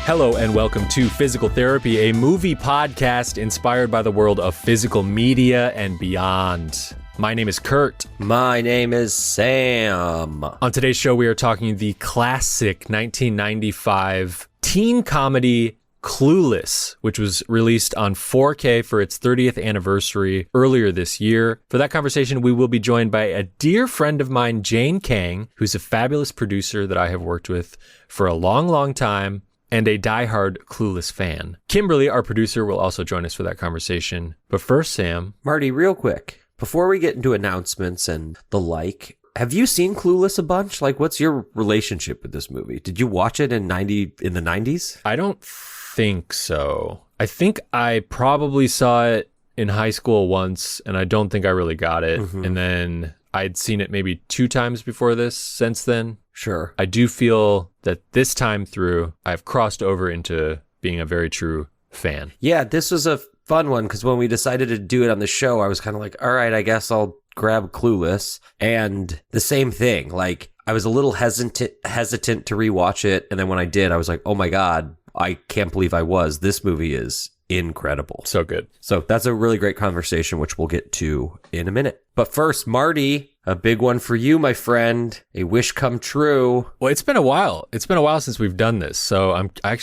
Hello and welcome to Physical Therapy, a movie podcast inspired by the world of physical media and beyond. My name is Kurt. My name is Sam. On today's show, we are talking the classic 1995 teen comedy Clueless, which was released on 4K for its 30th anniversary earlier this year. For that conversation, we will be joined by a dear friend of mine, Jane Kang, who's a fabulous producer that I have worked with for a long, long time, and a diehard Clueless fan. Kimberly, our producer, will also join us for that conversation. But first, Sam. Marty, real quick, before we get into announcements and the like, have you seen Clueless a bunch? Like, what's your relationship with this movie? Did you watch it in the 90s? I don't think so. I think I probably saw it in high school once, and I don't think I really got it. Mm-hmm. And then I'd seen it maybe 2 times before this since then. Sure. I do feel that this time through, I've crossed over into being a very true fan. Yeah, this was a fun one because when we decided to do it on the show, I was kind of like, all right, I guess I'll grab Clueless. And the same thing, like I was a little hesitant to rewatch it. And then when I did, I was like, oh my God, I can't believe I was. This movie is incredible. So good. So that's a really great conversation, which we'll get to in a minute. But first, Marty, a big one for you, my friend. A wish come true. Well, it's been a while. It's been a while since we've done this. So I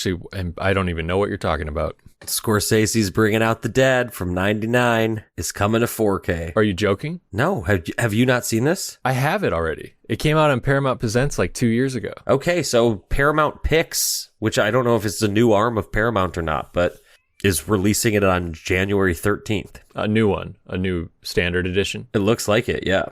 don't even know what you're talking about. Scorsese's Bringing Out the Dead from 99 is coming to 4K. Are you joking? No. Have you not seen this? I have it already. It came out on Paramount Presents like 2 years ago. Okay, so Paramount Picks, which I don't know if it's a new arm of Paramount or not, but is releasing it on January 13th. A new one, a new standard edition. It looks like it, yeah.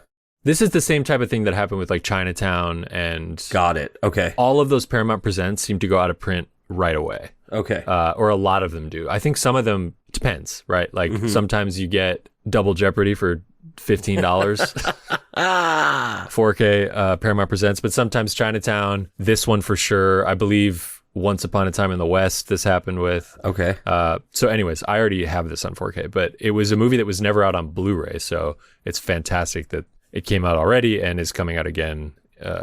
This is the same type of thing that happened with like Chinatown and... Got it, okay. All of those Paramount Presents seem to go out of print right away. Okay. Or a lot of them do. I think some of them, depends, right? Like sometimes you get Double Jeopardy for $15. 4K Paramount Presents, but sometimes Chinatown, this one for sure, I believe... Once Upon a Time in the West, this happened with. Okay. So anyways, I already have this on 4K, but it was a movie that was never out on Blu-ray, so it's fantastic that it came out already and is coming out again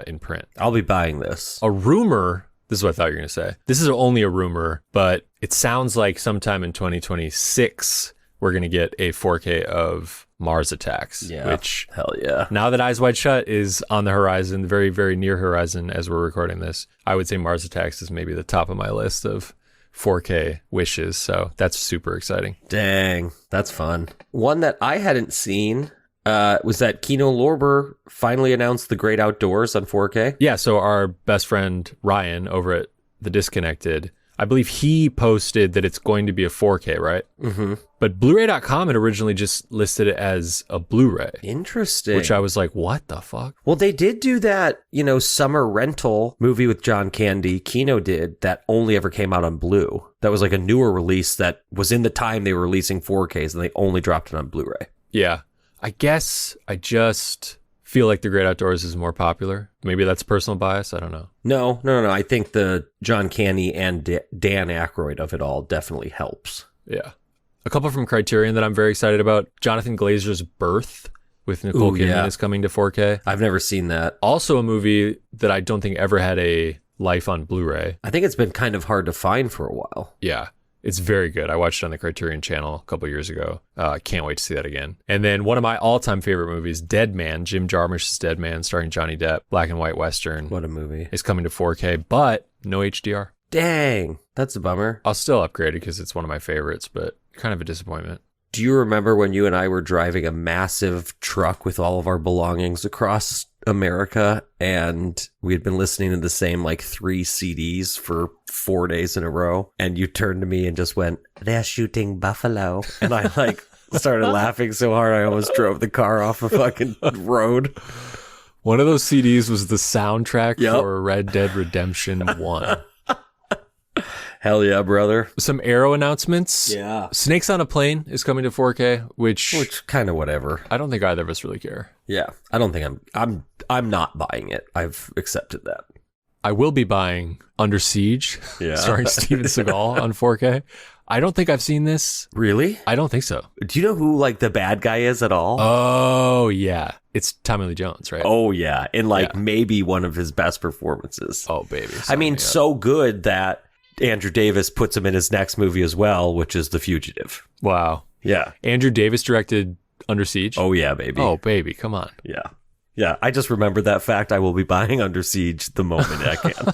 in print. I'll be buying this. A rumor, this is what I thought you were going to say. This is only a rumor, but it sounds like sometime in 2026, we're going to get a 4K of Mars Attacks. Yeah. Which, hell yeah. Now that Eyes Wide Shut is on the horizon, very, very near horizon as we're recording this, I would say Mars Attacks is maybe the top of my list of 4K wishes. So that's super exciting. Dang, that's fun. One that I hadn't seen was that Kino Lorber finally announced The Great Outdoors on 4K. Yeah, so our best friend Ryan over at The Disconnected, I believe he posted that it's going to be a 4K, right? Mm-hmm. But Blu-ray.com had originally just listed it as a Blu-ray. Interesting. Which I was like, what the fuck? Well, they did do that, summer rental movie with John Candy. Kino did that only ever came out on Blu. That was like a newer release that was in the time they were releasing 4Ks and they only dropped it on Blu-ray. Yeah. I guess I just feel like The Great Outdoors is more popular. Maybe that's personal bias. I don't know. No. I think the John Candy and Dan Aykroyd of it all definitely helps. Yeah. A couple from Criterion that I'm very excited about. Jonathan Glazer's Birth with Nicole Kidman is coming to 4K. I've never seen that. Also a movie that I don't think ever had a life on Blu-ray. I think it's been kind of hard to find for a while. Yeah. It's very good. I watched it on the Criterion channel a couple years ago. Can't wait to see that again. And then one of my all-time favorite movies, Dead Man, Jim Jarmusch's Dead Man, starring Johnny Depp, black and white Western. What a movie. Is coming to 4K, but no HDR. Dang, that's a bummer. I'll still upgrade it because it's one of my favorites, but kind of a disappointment. Do you remember when you and I were driving a massive truck with all of our belongings across America and we had been listening to the same 3 CDs for 4 days in a row, and you turned to me and just went, "They're shooting buffalo," and I started laughing so hard I almost drove the car off a fucking road. One of those CDs was the soundtrack for Red Dead Redemption 1. Hell yeah, brother. Some Arrow announcements. Yeah. Snakes on a Plane is coming to 4K, which kind of whatever. I don't think either of us really care. Yeah. I don't think I'm not buying it. I've accepted that. I will be buying Under Siege, starring Steven Seagal on 4K. I don't think I've seen this. Really? I don't think so. Do you know who the bad guy is at all? Oh, yeah. It's Tommy Lee Jones, right? Oh, yeah. In maybe one of his best performances. Oh, baby. I mean, so good that Andrew Davis puts him in his next movie as well, which is The Fugitive. Wow. Yeah. Andrew Davis directed Under Siege? Oh, yeah, baby. Oh, baby. Come on. Yeah. Yeah. I just remembered that fact. I will be buying Under Siege the moment I can.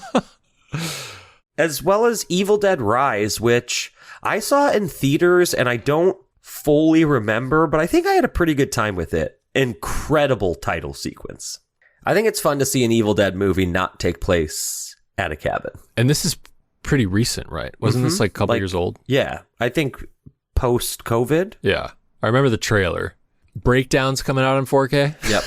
As well as Evil Dead Rise, which I saw in theaters and I don't fully remember, but I think I had a pretty good time with it. Incredible title sequence. I think it's fun to see an Evil Dead movie not take place at a cabin. And this is pretty recent, right? Wasn't this like a couple years old? Yeah. I think post-COVID. Yeah. I remember the trailer. Breakdown's coming out in 4K. Yep.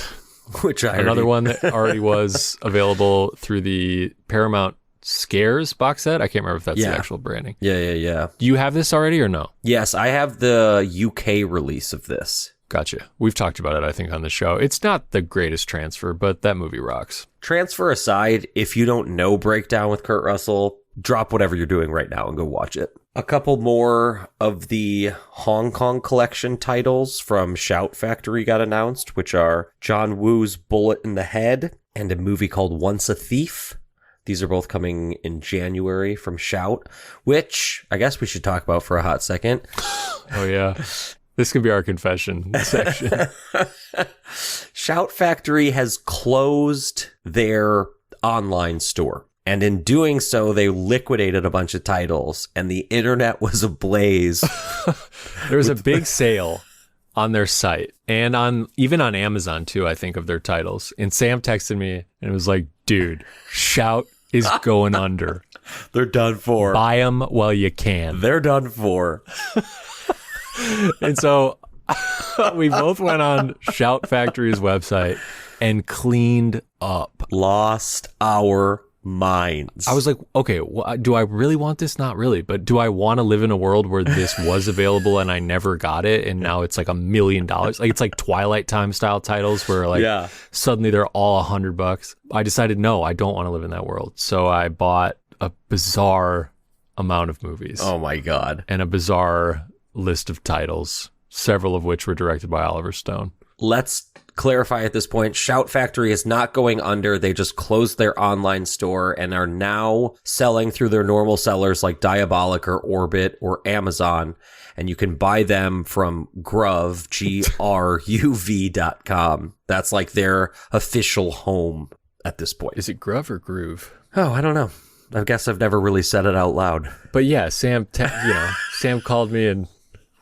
Which Another one that already was available through the Paramount Scares box set. I can't remember if that's the actual branding. Yeah. Do you have this already or no? Yes, I have the UK release of this. Gotcha. We've talked about it, I think, on the show. It's not the greatest transfer, but that movie rocks. Transfer aside, if you don't know Breakdown with Kurt Russell, drop whatever you're doing right now and go watch it. A couple more of the Hong Kong collection titles from Shout Factory got announced, which are John Woo's Bullet in the Head and a movie called Once a Thief. These are both coming in January from Shout, which I guess we should talk about for a hot second. Oh, yeah. This could be our confession section. Shout Factory has closed their online store. And in doing so, they liquidated a bunch of titles, and the internet was ablaze. There was a big sale on their site and even on Amazon, too, I think, of their titles. And Sam texted me and it was like, dude, Shout is going under. They're done for. Buy them while you can. They're done for. And so we both went on Shout Factory's website and cleaned up. Lost our minds. I was like, okay, do I really want this? Not really. But do I want to live in a world where this was available and I never got it? And now it's like $1 million. Like it's like Twilight Time style titles where like suddenly they're all $100. I decided, no, I don't want to live in that world. So I bought a bizarre amount of movies. Oh my God. And a bizarre list of titles, several of which were directed by Oliver Stone. Let's clarify at this point, Shout Factory is not going under. They just closed their online store and are now selling through their normal sellers like Diabolic or Orbit or Amazon. And you can buy them from Gruv, GRUV.com. That's like their official home at this point. Is it Gruv or Groove? Oh, I don't know. I guess I've never really said it out loud. But yeah, Sam called me and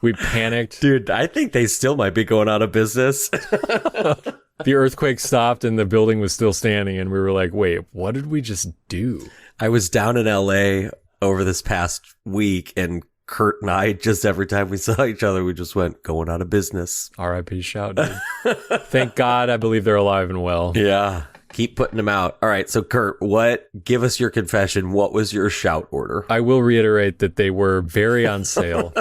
we panicked. Dude, I think they still might be going out of business. The earthquake stopped and the building was still standing. And we were like, wait, what did we just do? I was down in LA over this past week and Kurt and I, just every time we saw each other, we just went, going out of business. R.I.P. Shout, dude. Thank God I believe they're alive and well. Yeah. Keep putting them out. All right. So, Kurt, give us your confession. What was your Shout order? I will reiterate that they were very on sale.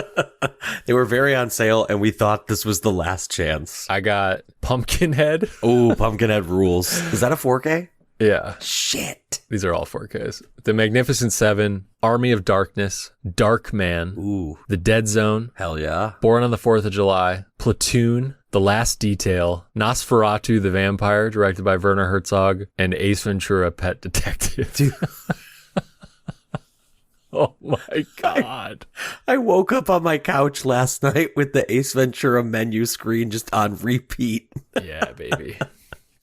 They were very on sale, and we thought this was the last chance. I got Pumpkinhead. Oh, Pumpkinhead rules. Is that a 4K? Yeah. Shit. These are all 4Ks. The Magnificent Seven, Army of Darkness, Dark Man, Ooh. The Dead Zone. Hell yeah. Born on the 4th of July, Platoon, The Last Detail, Nosferatu the Vampire, directed by Werner Herzog, and Ace Ventura, Pet Detective. Dude. Oh my God. I woke up on my couch last night with the Ace Ventura menu screen just on repeat. Yeah, baby.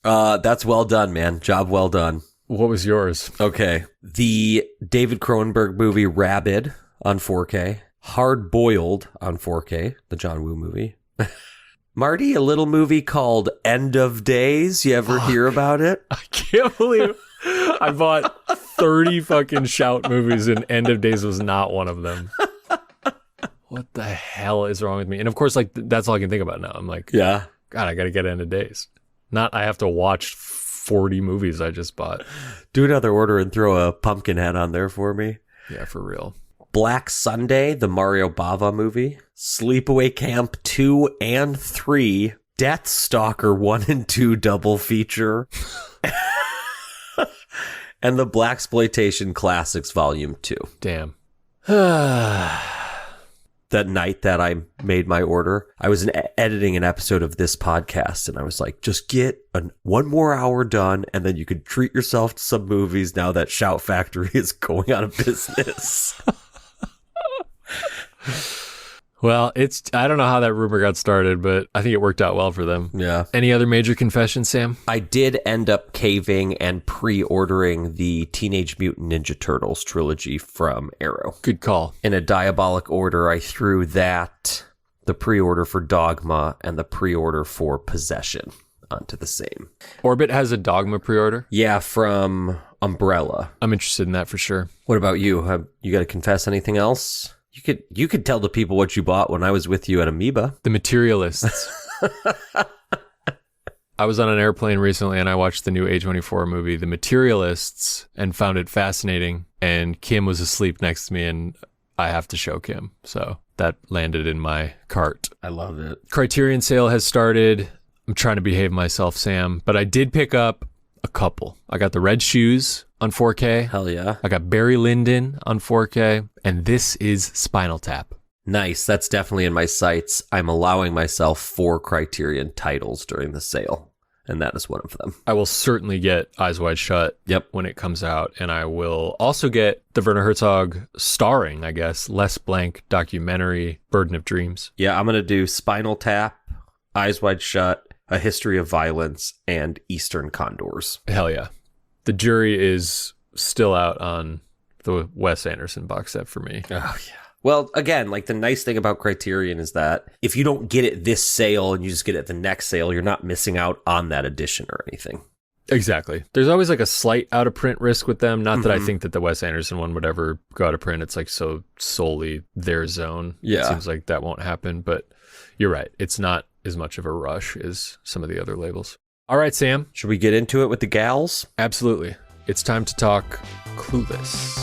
That's well done, man. Job well done. What was yours? Okay. The David Cronenberg movie Rabid on 4K. Hard Boiled on 4K, the John Woo movie. Marty, a little movie called End of Days. You ever hear about it? I can't believe I bought 30 fucking Shout movies and End of Days was not one of them. What the hell is wrong with me? And of course, like, that's all I can think about now. I'm like, yeah. God, I got to get End of Days. Not I have to watch 40 movies I just bought. Do another order and throw a Pumpkinhead on there for me. Yeah, for real. Black Sunday, the Mario Bava movie. Sleepaway Camp 2 and 3. Death Stalker 1 and 2 double feature. And the Blaxploitation Classics Volume 2. Damn. that night that I made my order, I was editing an episode of this podcast, and I was like, just get one more hour done, and then you could treat yourself to some movies now that Shout Factory is going out of business. Well, I don't know how that rumor got started, but I think it worked out well for them. Yeah. Any other major confessions, Sam? I did end up caving and pre-ordering the Teenage Mutant Ninja Turtles trilogy from Arrow. Good call. In a diabolic order, I threw that, the pre-order for Dogma, and the pre-order for Possession onto the same. Orbit has a Dogma pre-order? Yeah, from Umbrella. I'm interested in that for sure. What about you? You got to confess anything else? You could tell the people what you bought when I was with you at Amoeba. The Materialists. I was on an airplane recently and I watched the new A24 movie, The Materialists, and found it fascinating. And Kim was asleep next to me and I have to show Kim. So that landed in my cart. I love it. Criterion sale has started. I'm trying to behave myself, Sam, but I did pick up a couple. I got The Red Shoes on 4K. Hell yeah. I got Barry Lyndon on 4K, and this is Spinal Tap. Nice. That's definitely in my sights. I'm allowing myself 4 Criterion titles during the sale, and that is one of them. I will certainly get Eyes Wide Shut when it comes out, and I will also get the Werner Herzog starring, I guess, Les Blank documentary, Burden of Dreams. Yeah, I'm going to do Spinal Tap, Eyes Wide Shut, A History of Violence, and Eastern Condors. Hell yeah. The jury is still out on the Wes Anderson box set for me. Oh, yeah. Well, again, like the nice thing about Criterion is that if you don't get it this sale and you just get it the next sale, you're not missing out on that edition or anything. Exactly. There's always like a slight out of print risk with them. Not that I think that the Wes Anderson one would ever go out of print. It's like so solely their zone. Yeah. It seems like that won't happen, but you're right. It's not as much of a rush as some of the other labels. All right, Sam. Should we get into it with the gals? Absolutely. It's time to talk Clueless.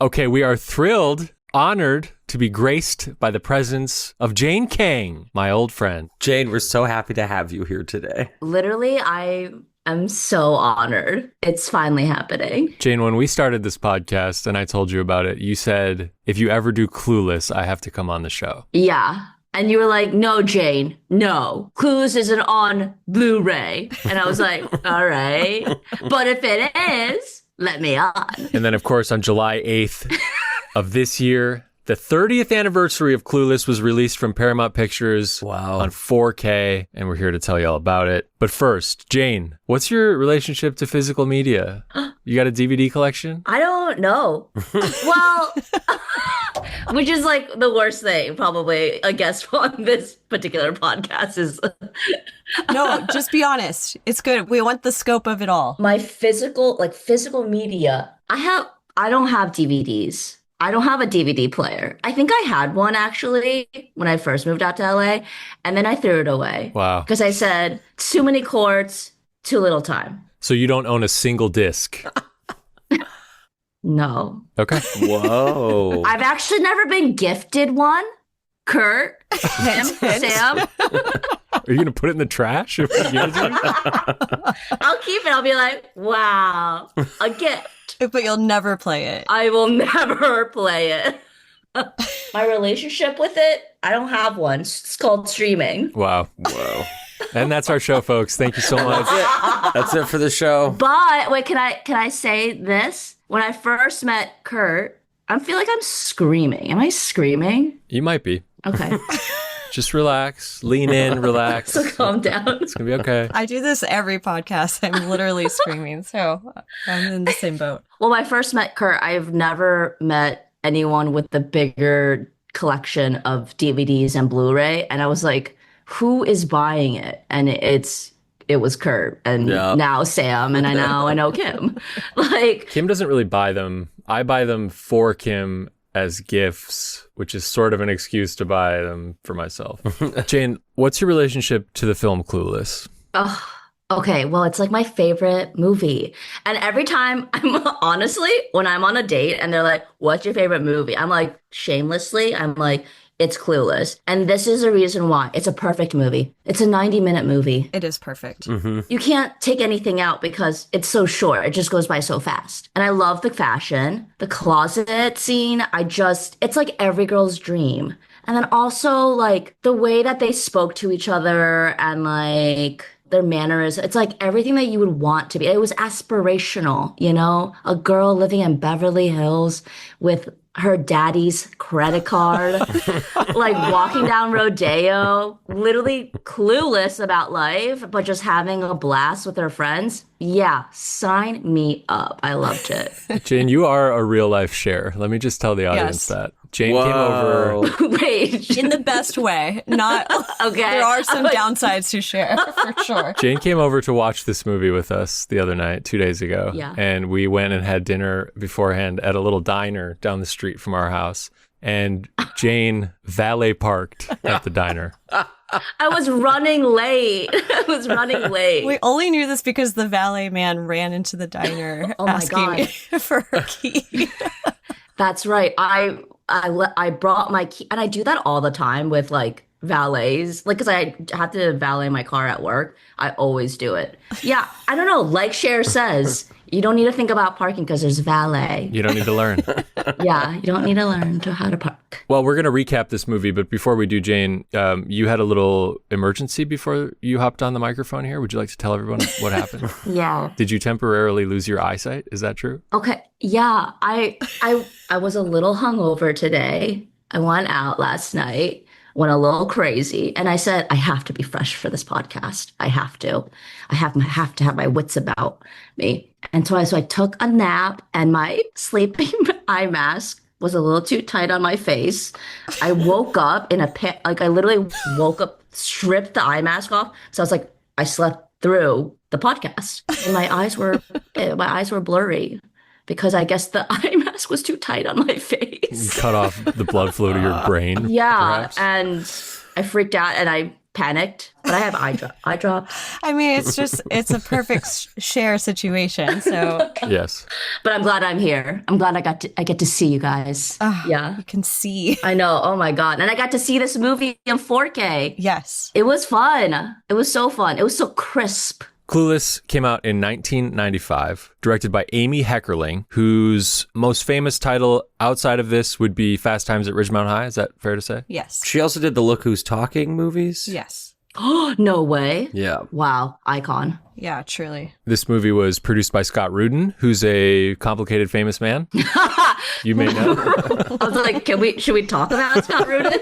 Okay, we are thrilled, honored to be graced by the presence of Jane Kang, my old friend. Jane, we're so happy to have you here today. Literally, I am so honored. It's finally happening. Jane, when we started this podcast and I told you about it, you said, if you ever do Clueless, I have to come on the show. Yeah. And you were like, no, Jane, no. Clueless isn't on Blu-ray. And I was like, all right. But if it is, let me on. And then, of course, on July 8th of this year, the 30th anniversary of Clueless was released from Paramount Pictures on 4K, and we're here to tell you all about it. But first, Jane, what's your relationship to physical media? You got a DVD collection? I don't know. Well, which is like the worst thing, probably, I guess, on this particular podcast is... No, just be honest. It's good. We want the scope of it all. My physical media. I don't have DVDs. I don't have a DVD player. I think I had one actually when I first moved out to LA, and then I threw it away. Wow. Because I said, too many cords, too little time. So you don't own a single disc? No. Okay. Whoa. I've actually never been gifted one. Kurt, Sam. Are you going to put it in the trash? I'll keep it. I'll be like, wow, a gift. But you'll never play it. I will never play it. My relationship with it, I don't have one. It's called streaming. Wow. Whoa. And that's our show, folks. Thank you so much. That's it for the show. But wait, can I say this? When I first met Kurt, I feel like I'm screaming. Am I screaming? You might be. Okay. Just relax, lean in, relax. So calm down. It's going to be okay. I do this every podcast. I'm literally screaming. So I'm in the same boat. Well, when I first met Kurt, I've never met anyone with the bigger collection of DVDs and Blu-ray. And I was like, who is buying it? And it was Kurt and now Sam and I know Kim. Like Kim doesn't really buy them. I buy them for Kim as gifts, which is sort of an excuse to buy them for myself. Jane, what's your relationship to the film Clueless? Oh, okay. Well, it's like my favorite movie. And every time honestly, when I'm on a date and they're like, what's your favorite movie? I'm like, shamelessly, I'm like, it's Clueless. And this is a reason why. It's a perfect movie. It's a 90-minute movie. It is perfect. You can't take anything out because it's so short. It just goes by so fast. And I love the fashion, the closet scene. It's like every girl's dream. And then also like the way that they spoke to each other and like their manners. It's like everything that you would want to be. It was aspirational, you know? A girl living in Beverly Hills with her daddy's credit card, like walking down Rodeo, literally clueless about life, but just having a blast with her friends. Yeah, sign me up. I loved it. Jane, you are a real life Cher. Let me just tell the audience that. Jane came over. Wait. In the best way. Not Okay. There are some downsides to share, for sure. Jane came over to watch this movie with us the other night, 2 days ago. Yeah. And we went and had dinner beforehand at a little diner down the street from our house. And Jane valet parked at the diner. I was running late. We only knew this because the valet man ran into the diner Oh my asking God. me for her key. That's right. I brought my key, and I do that all the time with like valets, like because I have to valet my car at work. I always do it. Yeah, I don't know. Like Cher says, you don't need to think about parking because there's valet. You don't need to learn. Yeah, you don't need to learn how to park. Well, we're going to recap this movie, but before we do, Jane, you had a little emergency before you hopped on the microphone here. Would you like to tell everyone what happened? Yeah. Did you temporarily lose your eyesight? Is that true? Okay. Yeah. I was a little hungover today. I went out last night, went a little crazy, and I said, I have to be fresh for this podcast. I have to. I have to have my wits about me. And so I took a nap, and my sleeping eye mask was a little too tight on my face. I woke up in I literally woke up, stripped the eye mask off. So I was like, I slept through the podcast, and my eyes were blurry because I guess the eye mask was too tight on my face. Cut off the blood flow to your brain. Yeah, perhaps? and I freaked out and I panicked, but I have eye drop. I mean, it's a perfect share situation. So Yes. But I'm glad I'm here. I'm glad I get to see you guys. Yeah. you can see. I know. Oh my God. And I got to see this movie in 4K. Yes. It was fun. It was so fun. It was so crisp. Clueless came out in 1995, directed by Amy Heckerling, whose most famous title outside of this would be Fast Times at Ridgemont High. Is that fair to say? Yes. She also did the Look Who's Talking movies. Yes. Oh, no way. Yeah. Wow. Icon. Yeah, truly. This movie was produced by Scott Rudin, who's a complicated, famous man. You may know. I was like, should we talk about Scott Rudin?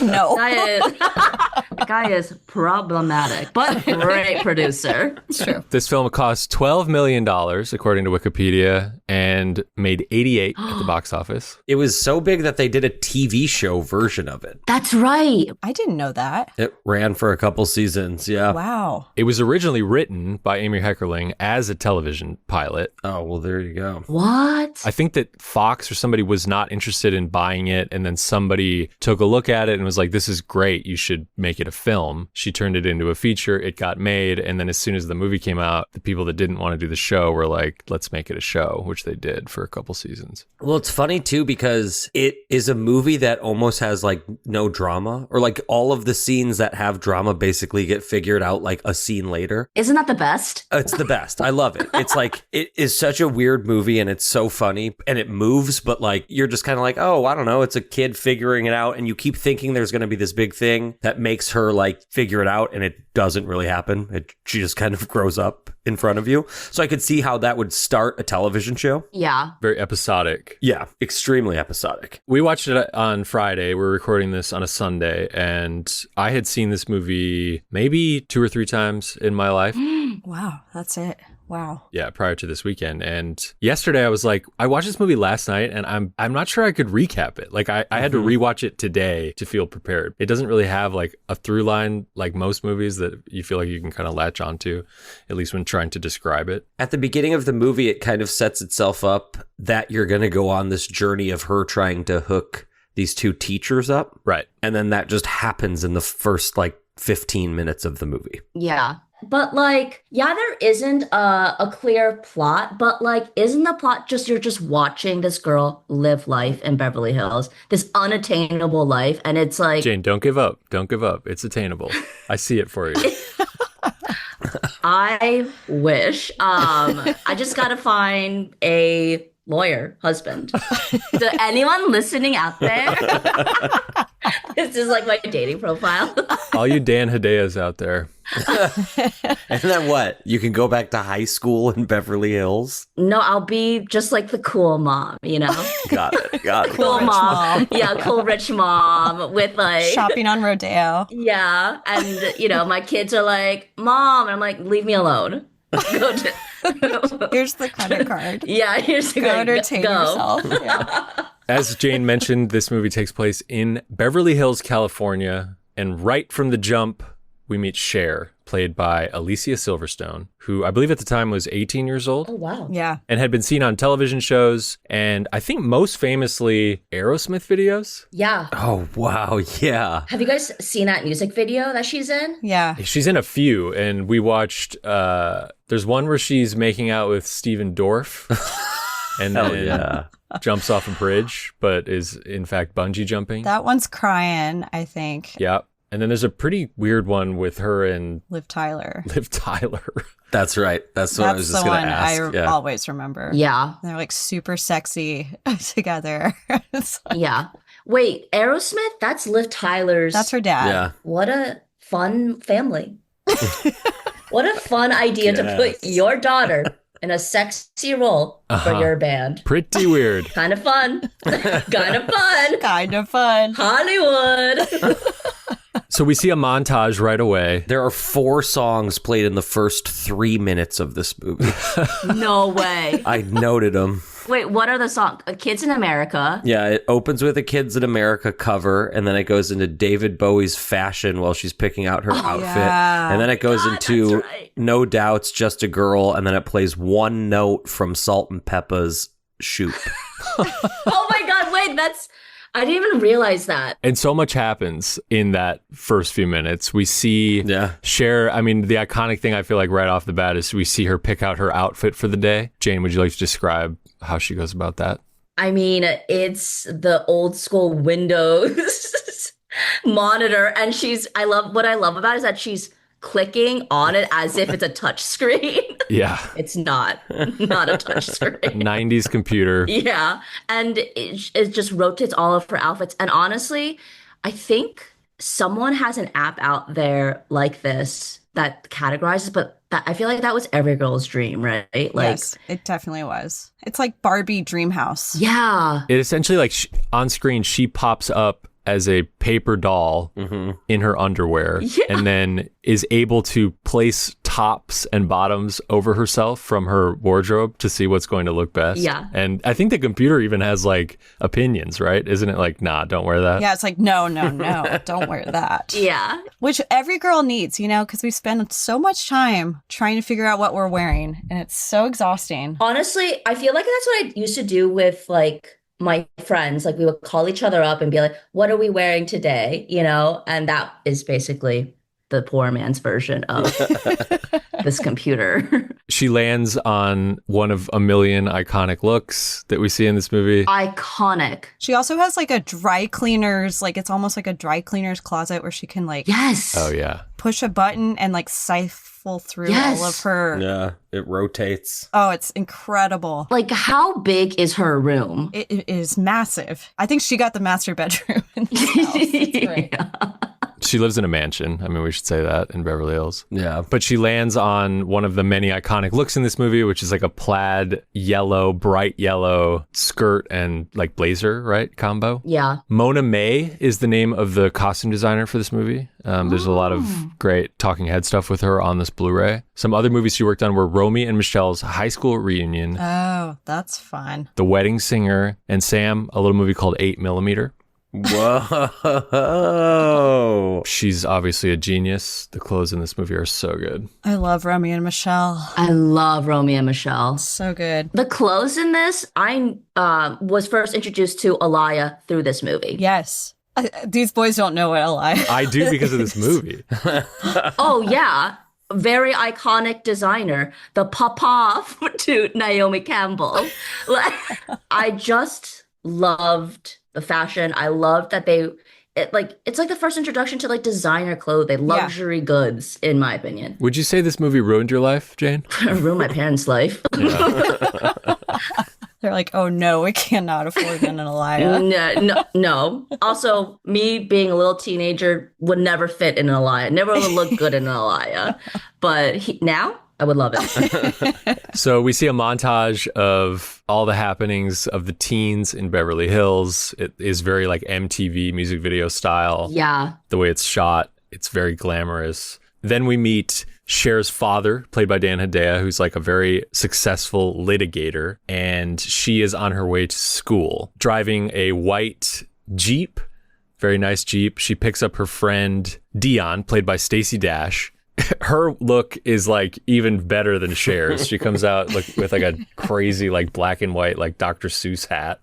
No. The guy is problematic, but great producer. It's true. This film cost $12 million, according to Wikipedia, and made 88 at the box office. It was so big that they did a TV show version of it. That's right. I didn't know that. It ran for a couple seasons. Yeah. Wow. It was originally written by Amy Heckerling as a television pilot. Oh, well, there you go. What? I think that Fox or somebody was not interested in buying it, and then somebody took a look at it and was like, this is great, you should make it a film. She turned it into a feature, it got made, and then as soon as the movie came out, the people that didn't want to do the show were like, let's make it a show, which they did for a couple seasons. Well, it's funny too because it is a movie that almost has like no drama, or like all of the scenes that have drama basically get figured out like a scene later. Isn't that the best? It's the best. I love it. It's like, it is such a weird movie and it's so funny and it moves, but like, you're just kind of like, oh, I don't know. It's a kid figuring it out. And you keep thinking there's going to be this big thing that makes her like figure it out. And it doesn't really happen. She just kind of grows up in front of you. So I could see how that would start a television show. Yeah. Very episodic. Yeah. Extremely episodic. We watched it on Friday. We're recording this on a Sunday, and I had seen this movie maybe 2 or 3 times in my life. Wow. That's it. Wow. Yeah, prior to this weekend. And yesterday I was like, I watched this movie last night and I'm not sure I could recap it. Like I had to rewatch it today to feel prepared. It doesn't really have like a through line like most movies that you feel like you can kind of latch onto, at least when trying to describe it. At the beginning of the movie, it kind of sets itself up that you're going to go on this journey of her trying to hook these 2 teachers up. Right. And then that just happens in the first like 15 minutes of the movie. Yeah. but like, yeah, there isn't a clear plot, but like, isn't the plot just you're just watching this girl live life in Beverly Hills, this unattainable life, and it's like, Jane, don't give up. Don't give up. It's attainable. I see it for you. I wish. I just gotta find a lawyer husband. So anyone listening out there, this is like my dating profile. All you Dan Hideas out there. And then what? You can go back to high school in Beverly Hills? No, I'll be just like the cool mom, you know? Got it. Got it. Cool rich mom. Yeah, cool rich mom with like Shopping on Rodeo. yeah, and you know, my kids are like, "Mom," and I'm like, "Leave me alone." Go to Here's the credit card. yeah, here's the Go entertain go. yourself. Yeah. As Jane mentioned, this movie takes place in Beverly Hills, California. And right from the jump, we meet Cher, played by Alicia Silverstone, who I believe at the time was 18 years old. Oh wow. Yeah. And had been seen on television shows and I think most famously Aerosmith videos. Yeah. Oh, wow. Yeah. Have you guys seen that music video that she's in? Yeah. She's in a few, and we watched, there's one where she's making out with Steven Dorff and Hell then yeah. jumps off a bridge, but is in fact bungee jumping. That one's crying, I think. Yeah. And then there's a pretty weird one with her and Liv Tyler. Liv Tyler. That's right. That's what I was That's just the going one to ask. I Yeah. always remember. Yeah. They're like super sexy together. It's like- Yeah. Wait, Aerosmith? That's Liv Tyler's. that's her dad. Yeah. What a fun family. What a fun idea to put Yes. your daughter in a sexy role for your band. Pretty weird. Kind of fun. Kind of fun. Kind of fun. Hollywood. So we see a montage right away. There are 4 songs played in the first 3 minutes of this movie. No way. I noted them. Wait, what are the songs? Kids in America. Yeah, it opens with a Kids in America cover, and then it goes into David Bowie's Fashion while she's picking out her outfit. yeah. And then it goes God, into that's right. No Doubt's Just a Girl, and then it plays one note from Salt and Peppa's Shoot. Oh my God, wait, I didn't even realize that. And so much happens in that first few minutes. We see Yeah. Cher. I mean, the iconic thing I feel like right off the bat is we see her pick out her outfit for the day. Jane, would you like to describe how she goes about that? I mean, it's the old school Windows monitor, and what I love about it is that she's clicking on it as if it's a touch screen. Yeah. It's not a touch screen. 90s computer. Yeah, and it just rotates all of her outfits. And honestly, I think someone has an app out there like this that categorizes, but I feel like that was every girl's dream, right? Like, Yes, it definitely was. It's like Barbie Dreamhouse. yeah, It essentially, like, on screen, she pops up as a paper doll in her underwear and then is able to place tops and bottoms over herself from her wardrobe to see what's going to look best. Yeah. And I think the computer even has like opinions, right? Isn't it like, nah, don't wear that? Yeah, it's like, no, don't wear that. yeah. Which every girl needs, because we spend so much time trying to figure out what we're wearing, and it's so exhausting. Honestly, I feel like that's what I used to do with like my friends. Like we would call each other up and be like, what are we wearing today? And that is basically the poor man's version of this computer. She lands on one of a million iconic looks that we see in this movie. Iconic. She also has like a dry cleaner's, like it's almost like a dry cleaner's closet where she can like Yes. Oh, yeah. push a button and like siphon through Yes. all of her. Yeah, it rotates. Oh, it's incredible. Like, how big is her room? It is massive. I think she got the master bedroom in this house. It's great. She lives in a mansion. I mean, we should say that in Beverly Hills. Yeah. But she lands on one of the many iconic looks in this movie, which is like a plaid yellow, bright yellow skirt and like blazer, right? Combo. Yeah. Mona May is the name of the costume designer for this movie. There's a lot of great talking head stuff with her on this Blu-ray. Some other movies she worked on were Romy and Michelle's High School Reunion, Oh, that's fun. The Wedding Singer, and Sam, a little movie called 8mm. Whoa. She's obviously a genius. The clothes in this movie are so good. I love Romy and Michelle. I love Romy and Michelle. So good. The clothes in this, I was first introduced to Alaya through this movie. Yes. These boys don't know what I like. I do because of this movie. Oh, yeah. very iconic designer, the papa to Naomi Campbell. Like, I just loved the fashion. I loved that it's like the first introduction to like designer clothing, luxury goods, in my opinion. Would you say this movie ruined your life, Jane? Ruined my parents' life. They're like, oh no, we cannot afford an Alaya. No. Also, me being a little teenager would never fit in an Alaya. Never would look good in an Alaya. But now, I would love it. So we see a montage of all the happenings of the teens in Beverly Hills. It is very like MTV music video style. Yeah. The way it's shot, it's very glamorous. Then we meet Cher's father, played by Dan Hedaya, who's like a very successful litigator. And she is on her way to school, driving a white Jeep, very nice Jeep. She picks up her friend Dion, played by Stacey Dash. Her look is like even better than Cher's. She comes out with like a crazy like black and white like Dr. Seuss hat.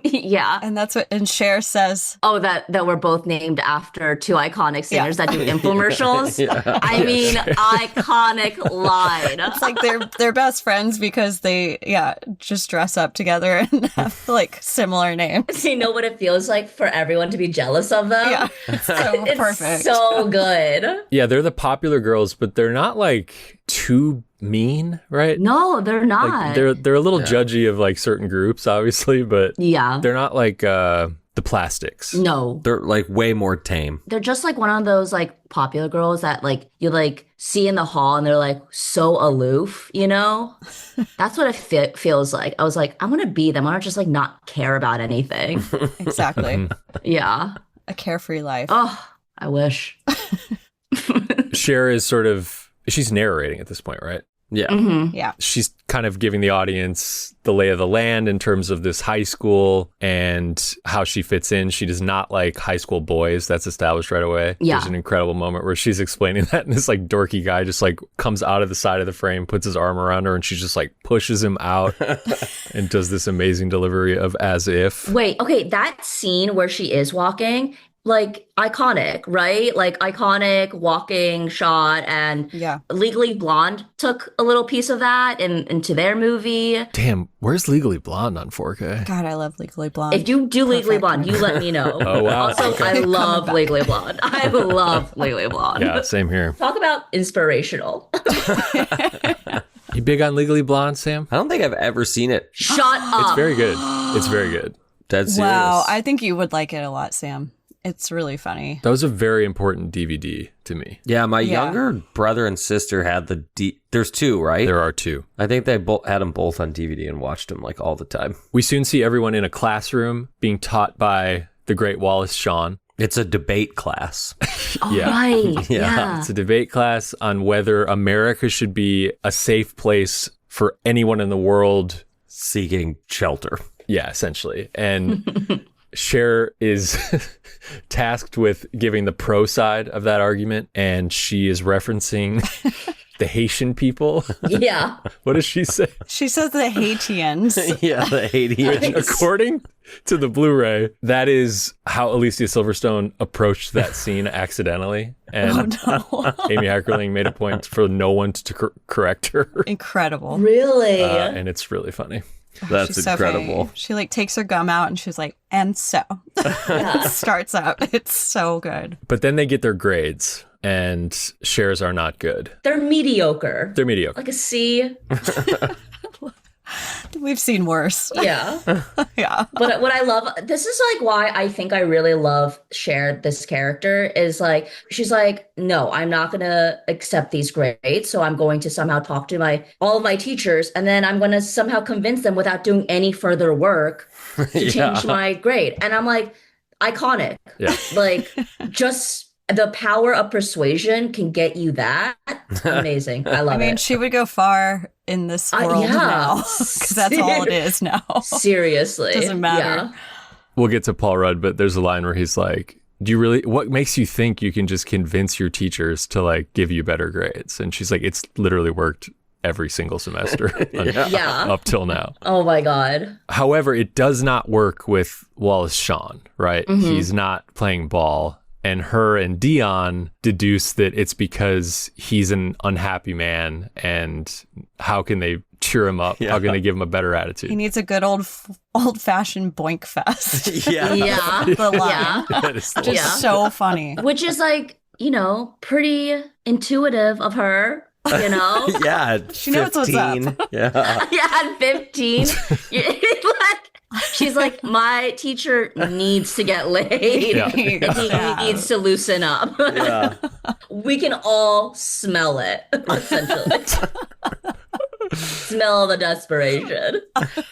Yeah. And Cher says, oh, that we're both named after two iconic singers that do infomercials. I mean, iconic line. It's like they're best friends because they just dress up together and have like similar names. They know what it feels like for everyone to be jealous of them. Yeah, it's so perfect. So good. Yeah, they're the popular girls, but they're not like too mean, right? No, they're not. Like, they're a little judgy of like certain groups, obviously, but they're not like the Plastics. No, They're like way more tame. they're just like one of those like popular girls that like you like see in the hall and they're like so aloof, you know? That's what it feels like. I was like, I want to be them. I want to just like not care about anything. Exactly. Yeah. A carefree life. Oh, I wish. Cher is she's narrating at this point, right? Yeah. Mm-hmm. Yeah. She's kind of giving the audience the lay of the land in terms of this high school and how she fits in. She does not like high school boys. That's established right away. Yeah. There's an incredible moment where she's explaining that, and this like dorky guy just like comes out of the side of the frame, puts his arm around her, and she just like pushes him out and does this amazing delivery of as if. Wait, okay, that scene where she is walking, like iconic, right? Like iconic walking shot, and Legally Blonde took a little piece of that into their movie. Damn, where's Legally Blonde on 4K? God, I love Legally Blonde. If you do Legally Blonde, you let me know. Oh, wow. Also, Okay. I love Legally Blonde. I love Legally Blonde. Yeah, same here. Talk about inspirational. You big on Legally Blonde, Sam? I don't think I've ever seen it. Shut up. It's very good. It's very good. Dead serious. Wow, I think you would like it a lot, Sam. It's really funny. That was a very important DVD to me. Yeah, my younger brother and sister had there's two, right? There are two. I think they had them both on DVD and watched them like all the time. We soon see everyone in a classroom being taught by the great Wallace Shawn. It's a debate class. Oh, Yeah. right. Yeah. Yeah. It's a debate class on whether America should be a safe place for anyone in the world. Seeking shelter. Yeah, essentially. And Cher is tasked with giving the pro side of that argument, and she is referencing the Haitian people. Yeah. What does she say? She says the Haitians. Yeah, the Haitians. According to the Blu-ray, that is how Alicia Silverstone approached that scene accidentally. And Amy Heckerling made a point for no one to correct her. Incredible. Really? And it's really funny. That's She's so incredible. funny. She like takes her gum out and she's like, and so starts up. It's so good. But then they get their grades, and Cher's are not good. They're mediocre. They're mediocre. Like a C. We've seen worse. Yeah. Yeah. But what I love, this is like why I think I really love Cher, this character, is like, she's like, no, I'm not going to accept these grades. So I'm going to somehow talk to all of my teachers, and then I'm going to somehow convince them without doing any further work to change my grade. And I'm like, iconic. Yeah. Like, just the power of persuasion can get you that. Amazing. I love it. She would go far in this world now because that's all it is now. Seriously. Doesn't matter. Yeah. We'll get to Paul Rudd, but there's a line where he's like, what makes you think you can just convince your teachers to like give you better grades? And she's like, it's literally worked every single semester up till now. Oh my God. However, it does not work with Wallace Shawn, right? Mm-hmm. He's not playing ball. And her and Dion deduce that it's because he's an unhappy man, and how can they cheer him up? Yeah. How can they give him a better attitude? He needs a good old-fashioned boink fest. Yeah. Yeah. The line. Yeah. That is the- Just Yeah. so funny. Which is like, pretty intuitive of her, Yeah. She knows what's up. 15. Yeah. Yeah, at 15. She's like, my teacher needs to get laid. Yeah. And he needs to loosen up. Yeah. We can all smell it, essentially. Smell the desperation.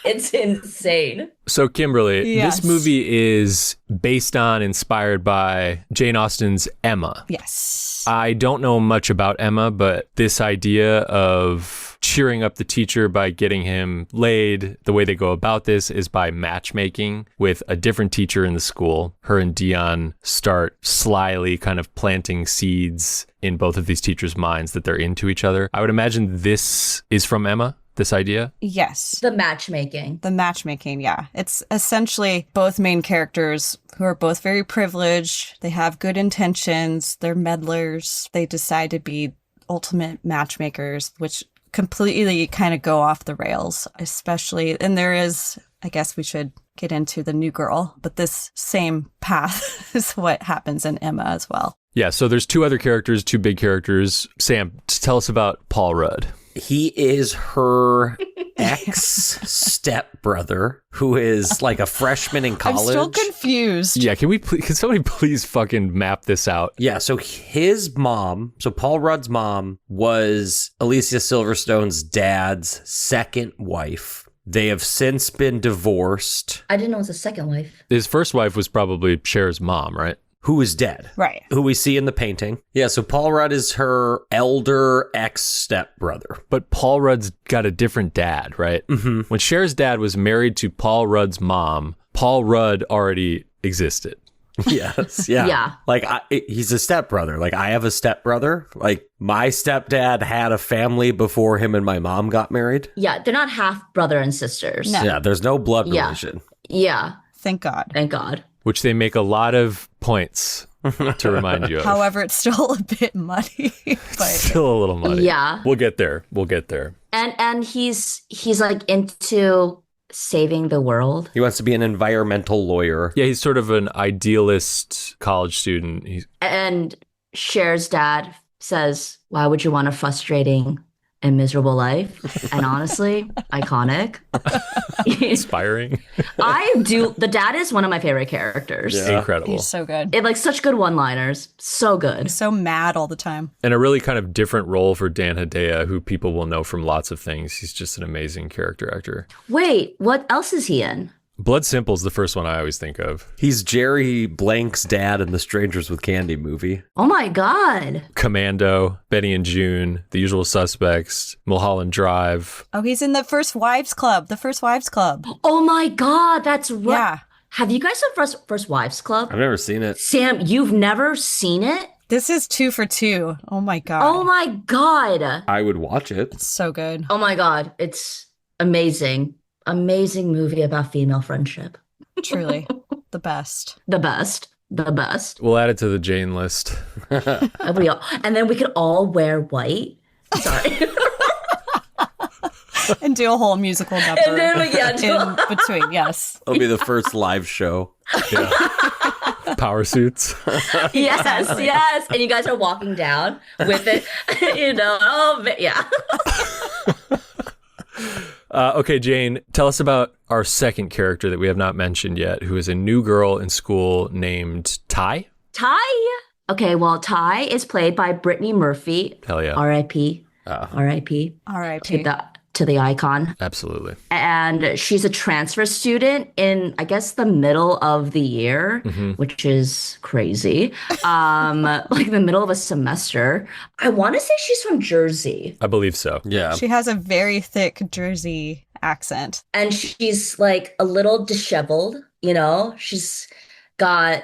It's insane. So, Kimberly, Yes. this movie is inspired by Jane Austen's Emma. Yes. I don't know much about Emma, but this idea of cheering up the teacher by getting him laid, the way they go about this is by matchmaking with a different teacher in the school. Her and Dion start slyly kind of planting seeds in both of these teachers' minds that they're into each other. I would imagine this is from Emma, this idea. Yes. The matchmaking. The matchmaking, yeah. It's essentially both main characters who are both very privileged. They have good intentions. They're meddlers. They decide to be ultimate matchmakers, which completely kind of go off the rails, especially. And there is, I guess we should get into the new girl, but this same path is what happens in Emma as well. Yeah, so there's two other characters, two big characters. Sam, tell us about Paul Rudd. He is her ex-stepbrother who is like a freshman in I'm college. still confused. Yeah, can somebody please fucking map this out? Yeah, so his mom, so Paul Rudd's mom was Alicia Silverstone's dad's second wife. They have since been divorced. I didn't know it was a second wife. His first wife was probably Cher's mom, right? Who is dead. Right. Who we see in the painting. Yeah, so Paul Rudd is her elder ex-stepbrother. But Paul Rudd's got a different dad, right? Mm-hmm. When Cher's dad was married to Paul Rudd's mom, Paul Rudd already existed. Yes, yeah. Yeah. Like, he's a stepbrother. Like, I have a stepbrother. Like, my stepdad had a family before him and my mom got married. Yeah, they're not half brother and sisters. No. Yeah, there's no blood Yeah. relation. Yeah, Thank God. thank God. Which they make a lot of points to remind you of. However, it's still a bit muddy. But Still a little muddy. Yeah. We'll get there. And he's like into saving the world. He wants to be an environmental lawyer. Yeah, he's sort of an idealist college student. And Cher's dad says, "Why would you want a frustrating and miserable life?" And honestly, iconic. Inspiring. The dad is one of my favorite characters. Yeah. Incredible. he's so good. It like such good one-liners. So good. He's so mad all the time. And a really kind of different role for Dan Hedaya, who people will know from lots of things. He's just an amazing character actor. Wait, what else is he in? Blood Simple's the first one I always think of. He's Jerry Blank's dad in the Strangers with Candy movie. Oh my God. Commando, Benny and June, The Usual Suspects, Mulholland Drive. Oh, he's in the First Wives Club. The First Wives Club. Oh my God, that's right. Yeah. Have you guys seen First Wives Club? I've never seen it. Sam, you've never seen it? This is 2 for 2. Oh my God. Oh my God. I would watch it. So good. Oh my God. It's amazing. Amazing movie about female friendship. Truly. The best. The best. The best. We'll add it to the Jane list. And then we could all wear white. Sorry. And do a whole musical number And then we get in between. Yes. It'll be the first live show. Yeah. Power suits. Yes, yes. And you guys are walking down with it, yeah. Okay, Jane, tell us about our second character that we have not mentioned yet, who is a new girl in school named Ty. Ty. Okay, well, Ty is played by Brittany Murphy. Hell yeah. R.I.P. R.I.P. R.I.P. To the icon. Absolutely. And she's a transfer student in, I guess, the middle of the year, which is crazy. Like the middle of a semester. I want to say she's from Jersey. I believe so. Yeah. She has a very thick Jersey accent. And she's like a little disheveled, She's got,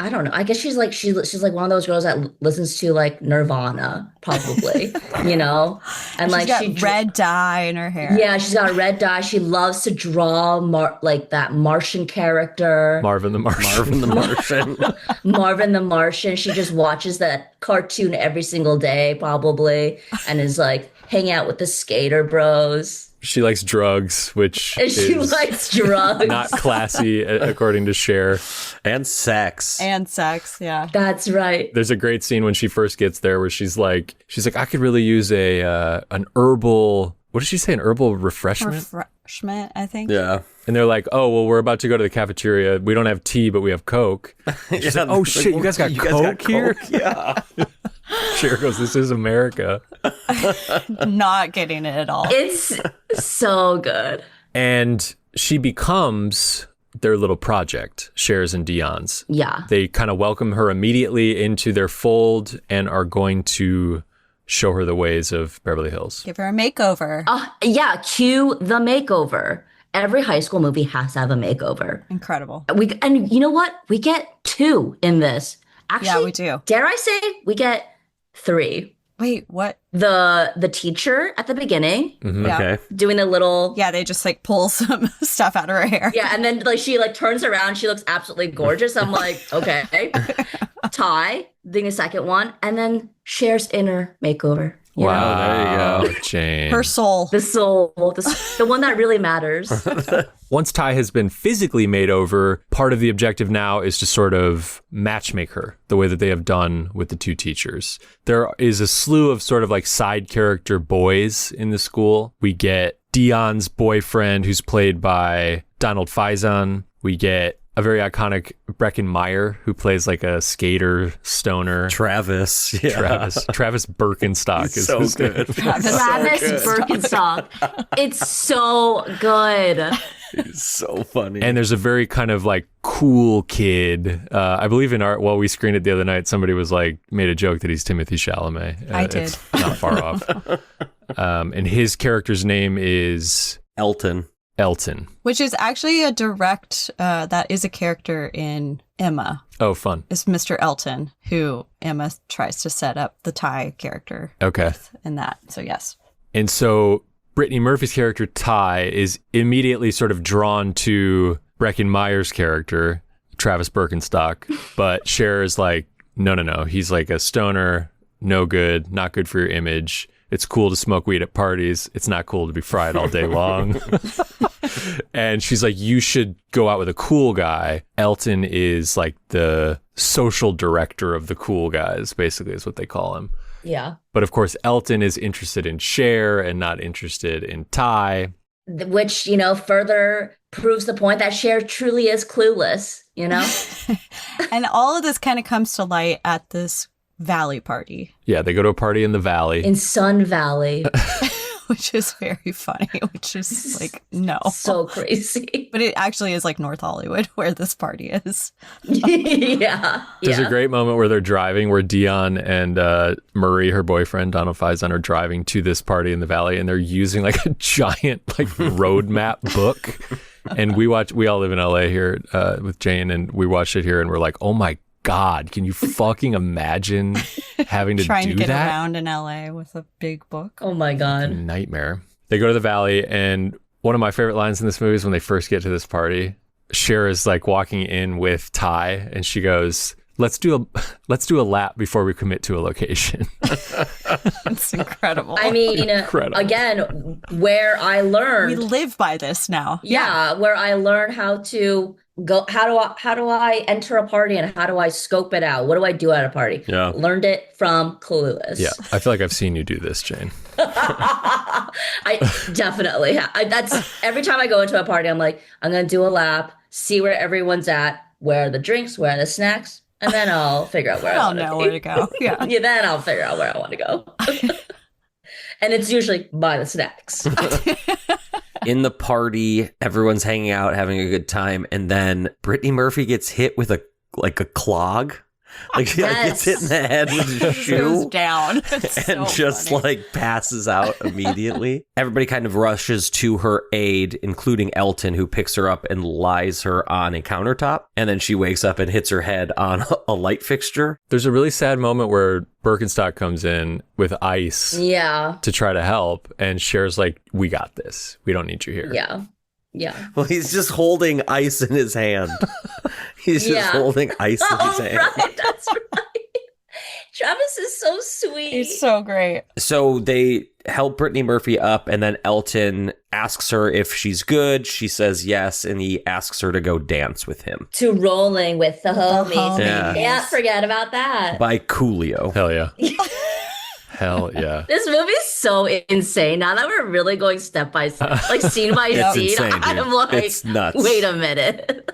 I don't know. I guess she's like she's like one of those girls that listens to like Nirvana, probably, you know, and She's like got red dye in her hair. yeah, she's got red dye. She loves to draw like that Martian character, Marvin the Martian. Marvin the Martian. Marvin the Martian. She just watches that cartoon every single day, probably, and is like hang out with the skater bros. She likes drugs, which And she is likes drugs. not classy, according to Cher. And sex. And sex, yeah. That's right. There's a great scene when she first gets there where she's like, I could really use an herbal, what did she say? An herbal refreshment? Refreshment, I think. Yeah. And they're like, oh, well, we're about to go to the cafeteria. We don't have tea, but we have Coke. And she's like, oh, shit, you guys got Coke here? Yeah. Cher goes, this is America. Not getting it at all. It's so good. And she becomes their little project, Cher's and Dion's. Yeah. They kind of welcome her immediately into their fold and are going to show her the ways of Beverly Hills. Give her a makeover. Yeah, cue the makeover. Every high school movie has to have a makeover. Incredible. And you know what? We get 2 in this. Actually, Yeah, we do. Dare I say we get 3. Wait, what? The teacher at the beginning Yeah. Okay. doing the little Yeah, they just like pull some stuff out of her hair. yeah, and then like she like turns around, she looks absolutely gorgeous. I'm like, okay. Ty doing the second one, and then Cher's inner makeover. You know? Wow, there you go. Jane. Her soul. The soul, the one that really matters. Once Ty has been physically made over, part of the objective now is to sort of matchmake her the way that they have done with the 2 teachers. There is a slew of sort of like side character boys in the school. We get Dion's boyfriend, who's played by Donald Faison. We get a very iconic Breckin Meyer, who plays like a skater stoner. Travis. Yeah. Travis Birkenstock He's is so his name. good. Travis Birkenstock. It's so good. He's so funny. And there's a very kind of like cool kid. I believe while we screened it the other night, somebody was like, made a joke that he's Timothy Chalamet. I did. It's not far off. And his character's name is Elton. Which is actually a direct, that is a character in Emma. Oh, fun. It's Mr. Elton, who Emma tries to set up the Ty character Okay. in that. So, yes. And so Brittany Murphy's character, Ty, is immediately sort of drawn to Breckin Meyer's character, Travis Birkenstock. But Cher is like, no. He's like a stoner, no good, not good for your image. It's cool to smoke weed at parties. It's not cool to be fried all day long. And she's like, you should go out with a cool guy. Elton is like the social director of the cool guys, basically is what they call him. Yeah. But of course, Elton is interested in Cher and not interested in Ty. Which, you know, further proves the point that Cher truly is clueless, you know? And all of this kind of comes to light at this Valley party. Yeah, they go to a party in the Valley. In Sun Valley. Which is very funny, which is like, no. So crazy. But it actually is like North Hollywood where this party is. Yeah. There's a great moment where they're driving, where Dion and Murray, her boyfriend, Donald Faison, are driving to this party in the Valley, and they're using like a giant like road map book. And we all live in LA here with Jane, and we watched it here, and we're like, oh my God, can you fucking imagine having to Trying do to get that? around in LA with a big book. Oh my God. Nightmare. They go to the Valley, and one of my favorite lines in this movie is when they first get to this party. Cher is like walking in with Ty, and she goes, let's do a lap before we commit to a location. It's incredible. I mean, Incredible. again, where I learned. We live by this now. Yeah, where I learned how to go, how do I enter a party and how do I scope it out? What do I do at a party? Yeah. Learned it from Clueless. Yeah, I feel like I've seen you do this, Jane. I definitely that's every time I go into a party, I'm like, I'm gonna do a lap, see where everyone's at, where are the drinks, where are the snacks, and then I'll figure out where I'll know where to go. Yeah. Yeah, then I'll figure out where I want to go. And it's usually by the snacks. In the party, everyone's hanging out, having a good time, and then Brittany Murphy gets hit with a clog. Like she like, gets hit in the head with his Goes shoe down. It's and so just funny. like passes out immediately. Everybody kind of rushes to her aid, including Elton, who picks her up and lies her on a countertop. And then she wakes up and hits her head on a light fixture. There's a really sad moment where Birkenstock comes in with ice Yeah. to try to help, and Cher's like, "We got this. We don't need you here." Yeah. Yeah. Well, he's just holding ice in his hand. He's just holding ice in his hand. Right. That's right. Travis is so sweet. He's so great. So they help Brittany Murphy up, and then Elton asks her if she's good. She says yes, and he asks her to go dance with him. To rolling with the homies. Yeah. Can't forget about that. By Coolio. Hell yeah. Hell yeah. This movie's so insane. Now that we're really going step by step, like scene by It's scene, insane, dude. I'm like, It's nuts. wait a minute.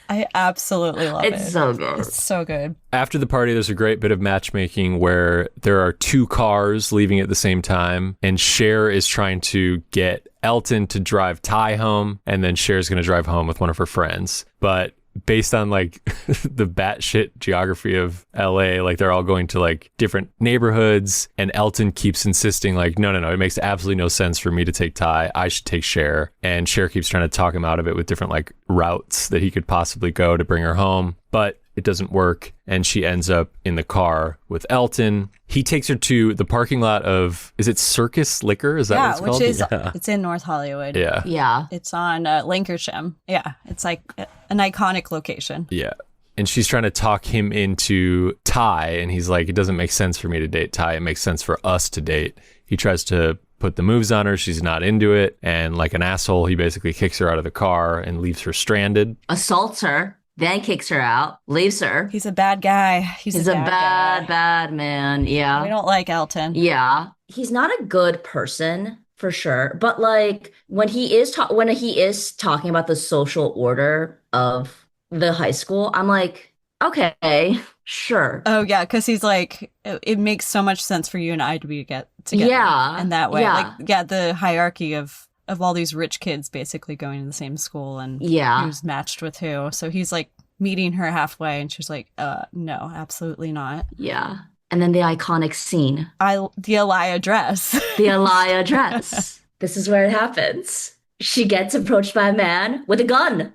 I absolutely love it. It's so good. It's so good. After the party, there's a great bit of matchmaking where there are two cars leaving at the same time, and Cher is trying to get Elton to drive Ty home, and then Cher's going to drive home with one of her friends. But based on like the batshit geography of LA, like they're all going to like different neighborhoods, and Elton keeps insisting like, no, it makes absolutely no sense for me to take Ty. I should take Cher. And Cher keeps trying to talk him out of it with different like routes that he could possibly go to bring her home. But it doesn't work, and she ends up in the car with Elton. He takes her to the parking lot of, is it Circus Liquor? Is that what it's called? Which is, it's in North Hollywood. Yeah. Yeah. It's on Lancashire. Yeah, it's like an iconic location. Yeah. And she's trying to talk him into Ty, and he's like, it doesn't make sense for me to date Ty. It makes sense for us to date. He tries to put the moves on her. She's not into it. And like an asshole, he basically kicks her out of the car and leaves her stranded. Assaults her, then kicks her out, leaves her. He's a bad guy. He's a bad guy. bad man. Yeah. We don't like Elton. Yeah. He's not a good person for sure. But like when he is talking about the social order of the high school, I'm like, okay, sure. Oh yeah, because he's like, it makes so much sense for you and I to be get together. Yeah. In that way. Yeah. Like, yeah, the hierarchy of all these rich kids basically going to the same school and Yeah. who's matched with who. So he's like meeting her halfway, and she's like, no, absolutely not. Yeah. And then the iconic scene. The Elia dress. The Elia dress. This is where it happens. She gets approached by a man with a gun.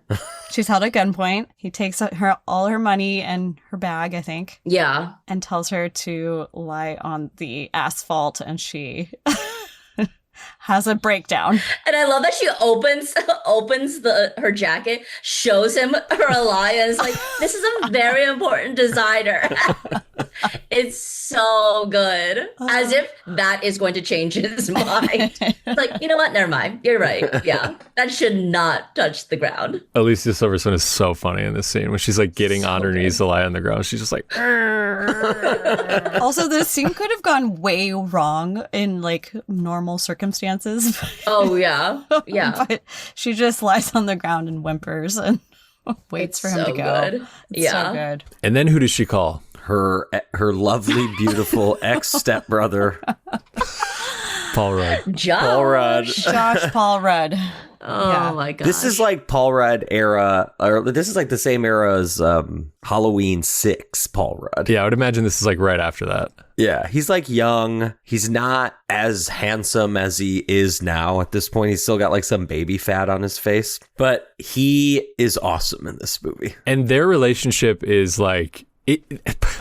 She's held at gunpoint. He takes all her money and her bag, I think, Yeah. and tells her to lie on the asphalt, and she has a breakdown. And I love that she opens her jacket, shows him her Elia, and is like, this is a very important designer. It's so good. As if that is going to change his mind. Like, you know what? Never mind. You're right. Yeah. That should not touch the ground. Alicia Silverstone is so funny in this scene when she's like getting on her knees to lie on the ground. She's just like, Also, this scene could have gone way wrong in like normal circumstances. Oh, yeah. Yeah. But she just lies on the ground and whimpers and waits for him to go. Good. It's so good. and then who does she call? Her lovely, beautiful ex-stepbrother. Paul Rudd. Josh. Paul Rudd. Josh Paul Rudd. Oh, Yeah. my God. This is like Paul Rudd era, or this is like the same era as Halloween 6 Paul Rudd. Yeah, I would imagine this is like right after that. Yeah, he's like young. He's not as handsome as he is now at this point. He's still got like some baby fat on his face, but he is awesome in this movie. And their relationship is like,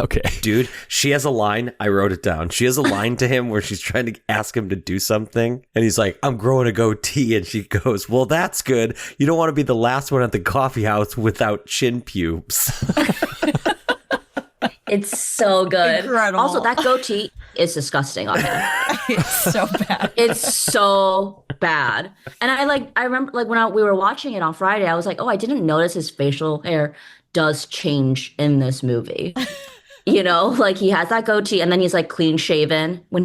okay. Dude, she has a line. I wrote it down. She has a line to him where she's trying to ask him to do something. And he's like, I'm growing a goatee. And she goes, well, that's good. You don't want to be the last one at the coffee house without chin pubes. It's so good. Incredible. Also, that goatee is disgusting on him. It's so bad. It's so bad. And I remember like when we were watching it on Friday, I was like, oh, I didn't notice his facial hair does change in this movie. You know, like he has that goatee and then he's like clean shaven when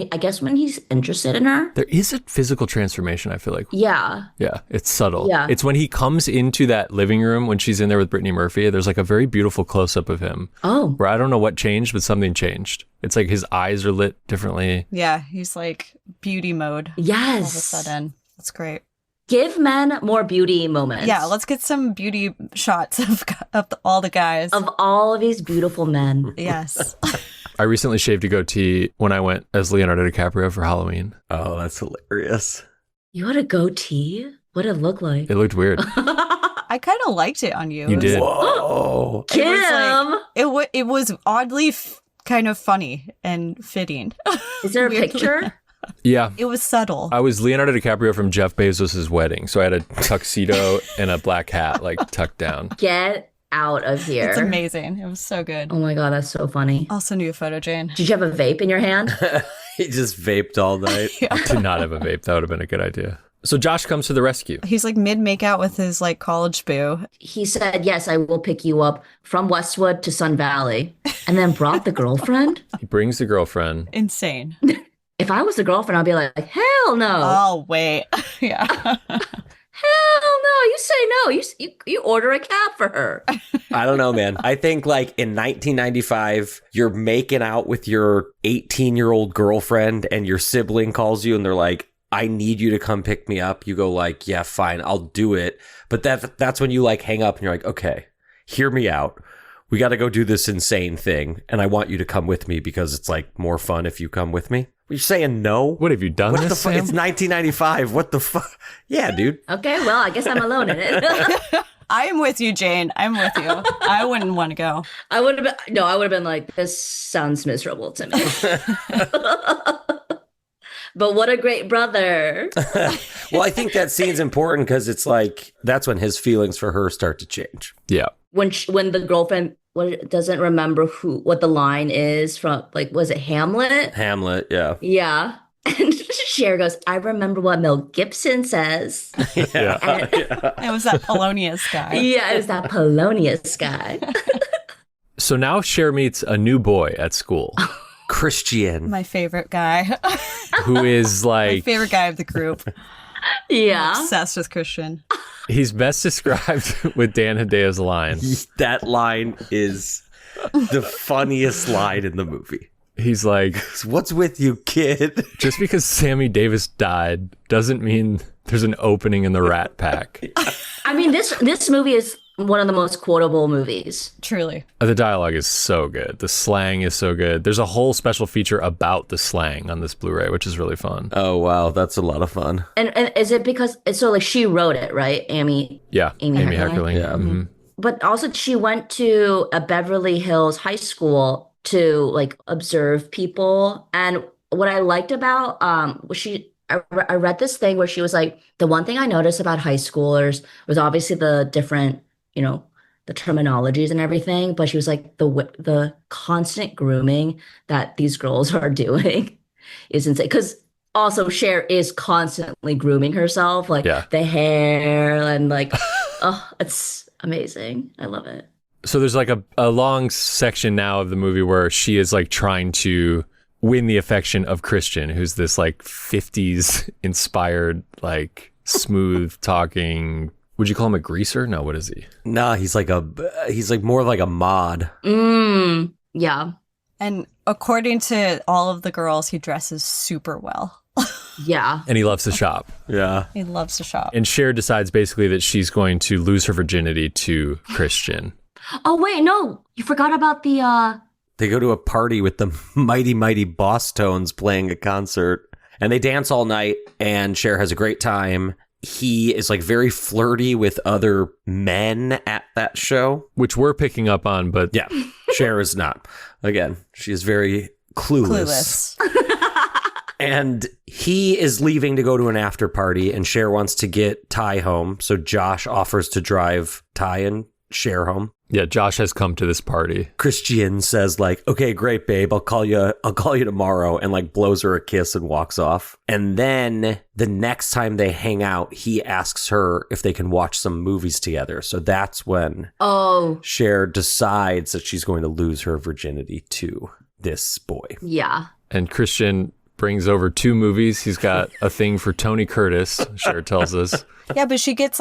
he's interested in her. There is a physical transformation, I feel like. Yeah. Yeah, it's subtle. Yeah. It's when he comes into that living room when she's in there with Brittany Murphy, there's like a very beautiful close-up of him. Oh. Where I don't know what changed, but something changed. It's like his eyes are lit differently. Yeah, he's like beauty mode all of a Yes. sudden. That's great. Give men more beauty moments. Yeah, let's get some beauty shots of all the guys. Of all of these beautiful men. Yes. I recently shaved a goatee when I went as Leonardo DiCaprio for Halloween. Oh, that's hilarious. You had a goatee? What did it look like? It looked weird. I kind of liked it on you. You did. Whoa. Kim! It was oddly kind of funny and fitting. Is there a Weirdly. picture? Yeah. It was subtle. I was Leonardo DiCaprio from Jeff Bezos' wedding. So I had a tuxedo and a black hat, like tucked down. Get out of here. It's amazing. It was so good. Oh my God, that's so funny. I'll send you a photo, Jane. Did you have a vape in your hand? He just vaped all night. I did not have a vape. That would have been a good idea. So Josh comes to the rescue. He's like mid makeout with his like college boo. He said, yes, I will pick you up from Westwood to Sun Valley. And then brought the girlfriend? He brings the girlfriend. Insane. If I was the girlfriend, I'd be like, hell no. Oh, wait. Yeah. Hell no. You say no. You order a cab for her. I don't know, man. I think like in 1995, you're making out with your 18-year-old girlfriend and your sibling calls you and they're like, I need you to come pick me up. You go like, yeah, fine, I'll do it. But that's when you like hang up and you're like, okay, hear me out. We got to go do this insane thing. And I want you to come with me because it's like more fun if you come with me. You're saying no? What have you done? What the this, fuck? Sam? It's 1995. What the fuck? Yeah, dude. Okay, well, I guess I'm alone in it. I'm with you, Jane. I'm with you. I wouldn't want to go. I would have been like, this sounds miserable to me. But what a great brother. Well, I think that scene's important because it's like, that's when his feelings for her start to change. Yeah. When the girlfriend doesn't remember what the line is from, like, was it Hamlet? Hamlet, yeah. Yeah. And Cher goes, I remember what Mel Gibson says. Yeah. And, It was that Polonius guy. yeah, it was that Polonius guy. So now Cher meets a new boy at school Christian. My favorite guy. who is My like, favorite guy of the group. Yeah. Obsessed with Christian. he's best described with Dan Hidea's line. That line is the funniest line in the movie. He's like, What's with you, kid? just because Sammy Davis died doesn't mean there's an opening in the Rat Pack. I mean, this movie is one of the most quotable movies. Truly. The dialogue is so good. The slang is so good. There's a whole special feature about the slang on this Blu-ray, which is really fun. Oh, wow. That's a lot of fun. And is it because, so like she wrote it, right? Amy Yeah. Amy Heckerling? Heckerling. Yeah. Mhm. But also she went to a Beverly Hills high school to like observe people. And what I liked about I read this thing where she was like, the one thing I noticed about high schoolers was obviously the different, the terminologies and everything, but she was like, the constant grooming that these girls are doing is insane. Because also Cher is constantly grooming herself, like the hair and like, oh, it's amazing. I love it. So there's like a long section now of the movie where she is like trying to win the affection of Christian, who's this like 50s inspired, like smooth talking. Would you call him a greaser? No, what is he? Nah, he's like more like a mod. Yeah. And according to all of the girls, he dresses super well. Yeah. And he loves to shop. Yeah. He loves to shop. And Cher decides basically that she's going to lose her virginity to Christian. Oh, wait, no. You forgot about the, They go to a party with the Mighty Mighty Boss Tones playing a concert. And they dance all night, and Cher has a great time. He is like very flirty with other men at that show. Which we're picking up on, but Yeah, Cher is not. Again, she is very clueless. And he is leaving to go to an after party, and Cher wants to get Ty home. So Josh offers to drive Ty and Cher home. yeah, Josh has come to this party. Christian says like, okay, great, babe. I'll call you tomorrow, and like blows her a kiss and walks off. And then the next time they hang out, he asks her if they can watch some movies together. So that's when Cher decides that she's going to lose her virginity to this boy. yeah. And Christian brings over 2 movies. He's got a thing for Tony Curtis, Cher tells us. Yeah, but she gets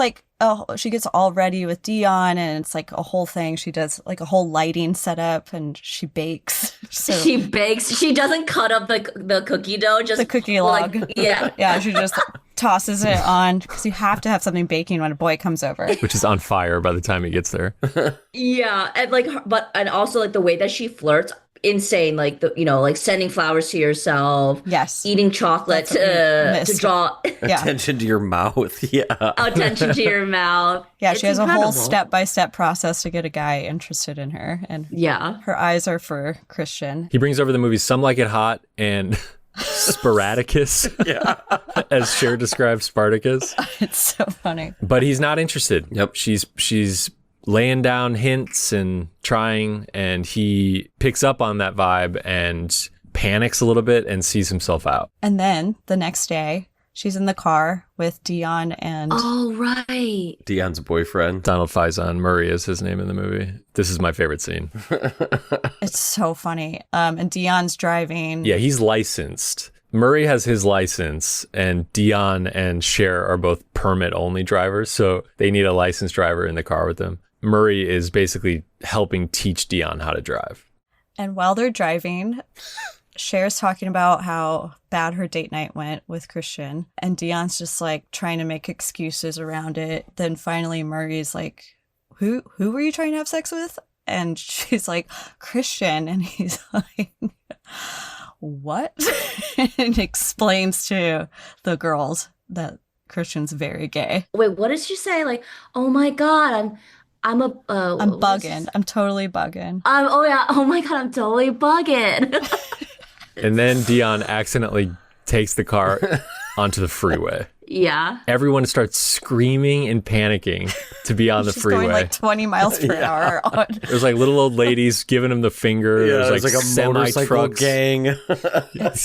she gets all ready with Dion, and it's like a whole thing. She does like a whole lighting setup, and she bakes. So She bakes. She doesn't cut up the cookie dough, just the cookie log. like, yeah. Yeah, she just tosses it on because you have to have something baking when a boy comes over. Which is on fire by the time he gets there. Yeah, and like, and also like the way that she flirts, insane. Like like sending flowers to yourself. Yes. Eating chocolate to draw attention to your mouth. Yeah. attention to your mouth. Yeah, It's she has incredible. a whole step-by-step process to get a guy interested in her. And Yeah. her eyes are for Christian. He brings over the movies Some Like It Hot and Sporadicus, as Cher describes Spartacus. It's so funny. But he's not interested. Yep. She's laying down hints and trying, and he picks up on that vibe and panics a little bit and sees himself out. And then the next day, she's in the car with Dion and Oh, right. Dion's boyfriend. Donald Faison, Murray is his name in the movie. This is my favorite scene. it's so funny. And Dion's driving. Yeah, he's licensed. Murray has his license, and Dion and Cher are both permit-only drivers, so they need a licensed driver in the car with them. Murray is basically helping teach Dion how to drive. And while they're driving, Cher's talking about how bad her date night went with Christian. And Dion's just like trying to make excuses around it. Then finally Murray's like, who were you trying to have sex with? And she's like, Christian. And he's like, what? And explains to the girls that Christian's very gay. Wait, what did she say? Like, oh my God, I'm bugging. I'm totally bugging. Oh yeah. Oh my God, I'm totally bugging. And then Dion accidentally takes the car onto the freeway. Yeah. Everyone starts screaming and panicking to be on the She's freeway. going like 20 miles per hour. There's like little old ladies giving him the finger. Yeah, There's like a motorcycle semi-trucks. gang.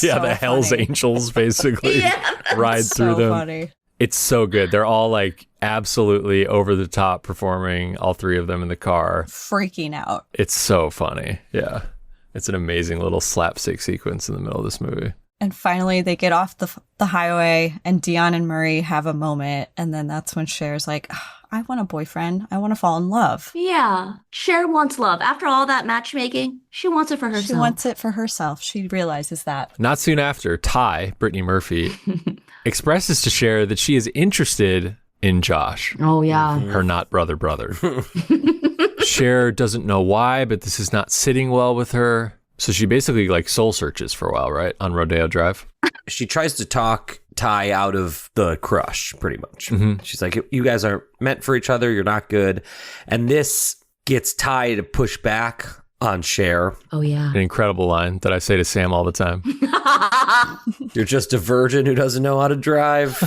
Yeah, the Hells funny. Angels basically ride through So them. funny. It's so good. They're all like absolutely over the top performing, all three of them in the car. Freaking out. It's so funny. Yeah. It's an amazing little slapstick sequence in the middle of this movie. And finally, they get off the highway, and Dion and Murray have a moment. And then that's when Cher's like, I want a boyfriend. I want to fall in love. Yeah. Cher wants love. After all that matchmaking, she wants it for herself. She wants it for herself. She realizes that. Not soon after, Ty, Brittany Murphy, expresses to Cher that she is interested in Josh, Oh yeah. her not brother. Cher doesn't know why, but this is not sitting well with her. So she basically like soul searches for a while, right? On Rodeo Drive. She tries to talk Ty out of the crush, pretty much. Mm-hmm. She's like, you guys aren't meant for each other. You're not good. And this gets Ty to push back on Cher. Oh yeah. An incredible line that I say to Sam all the time. You're just a virgin who doesn't know how to drive.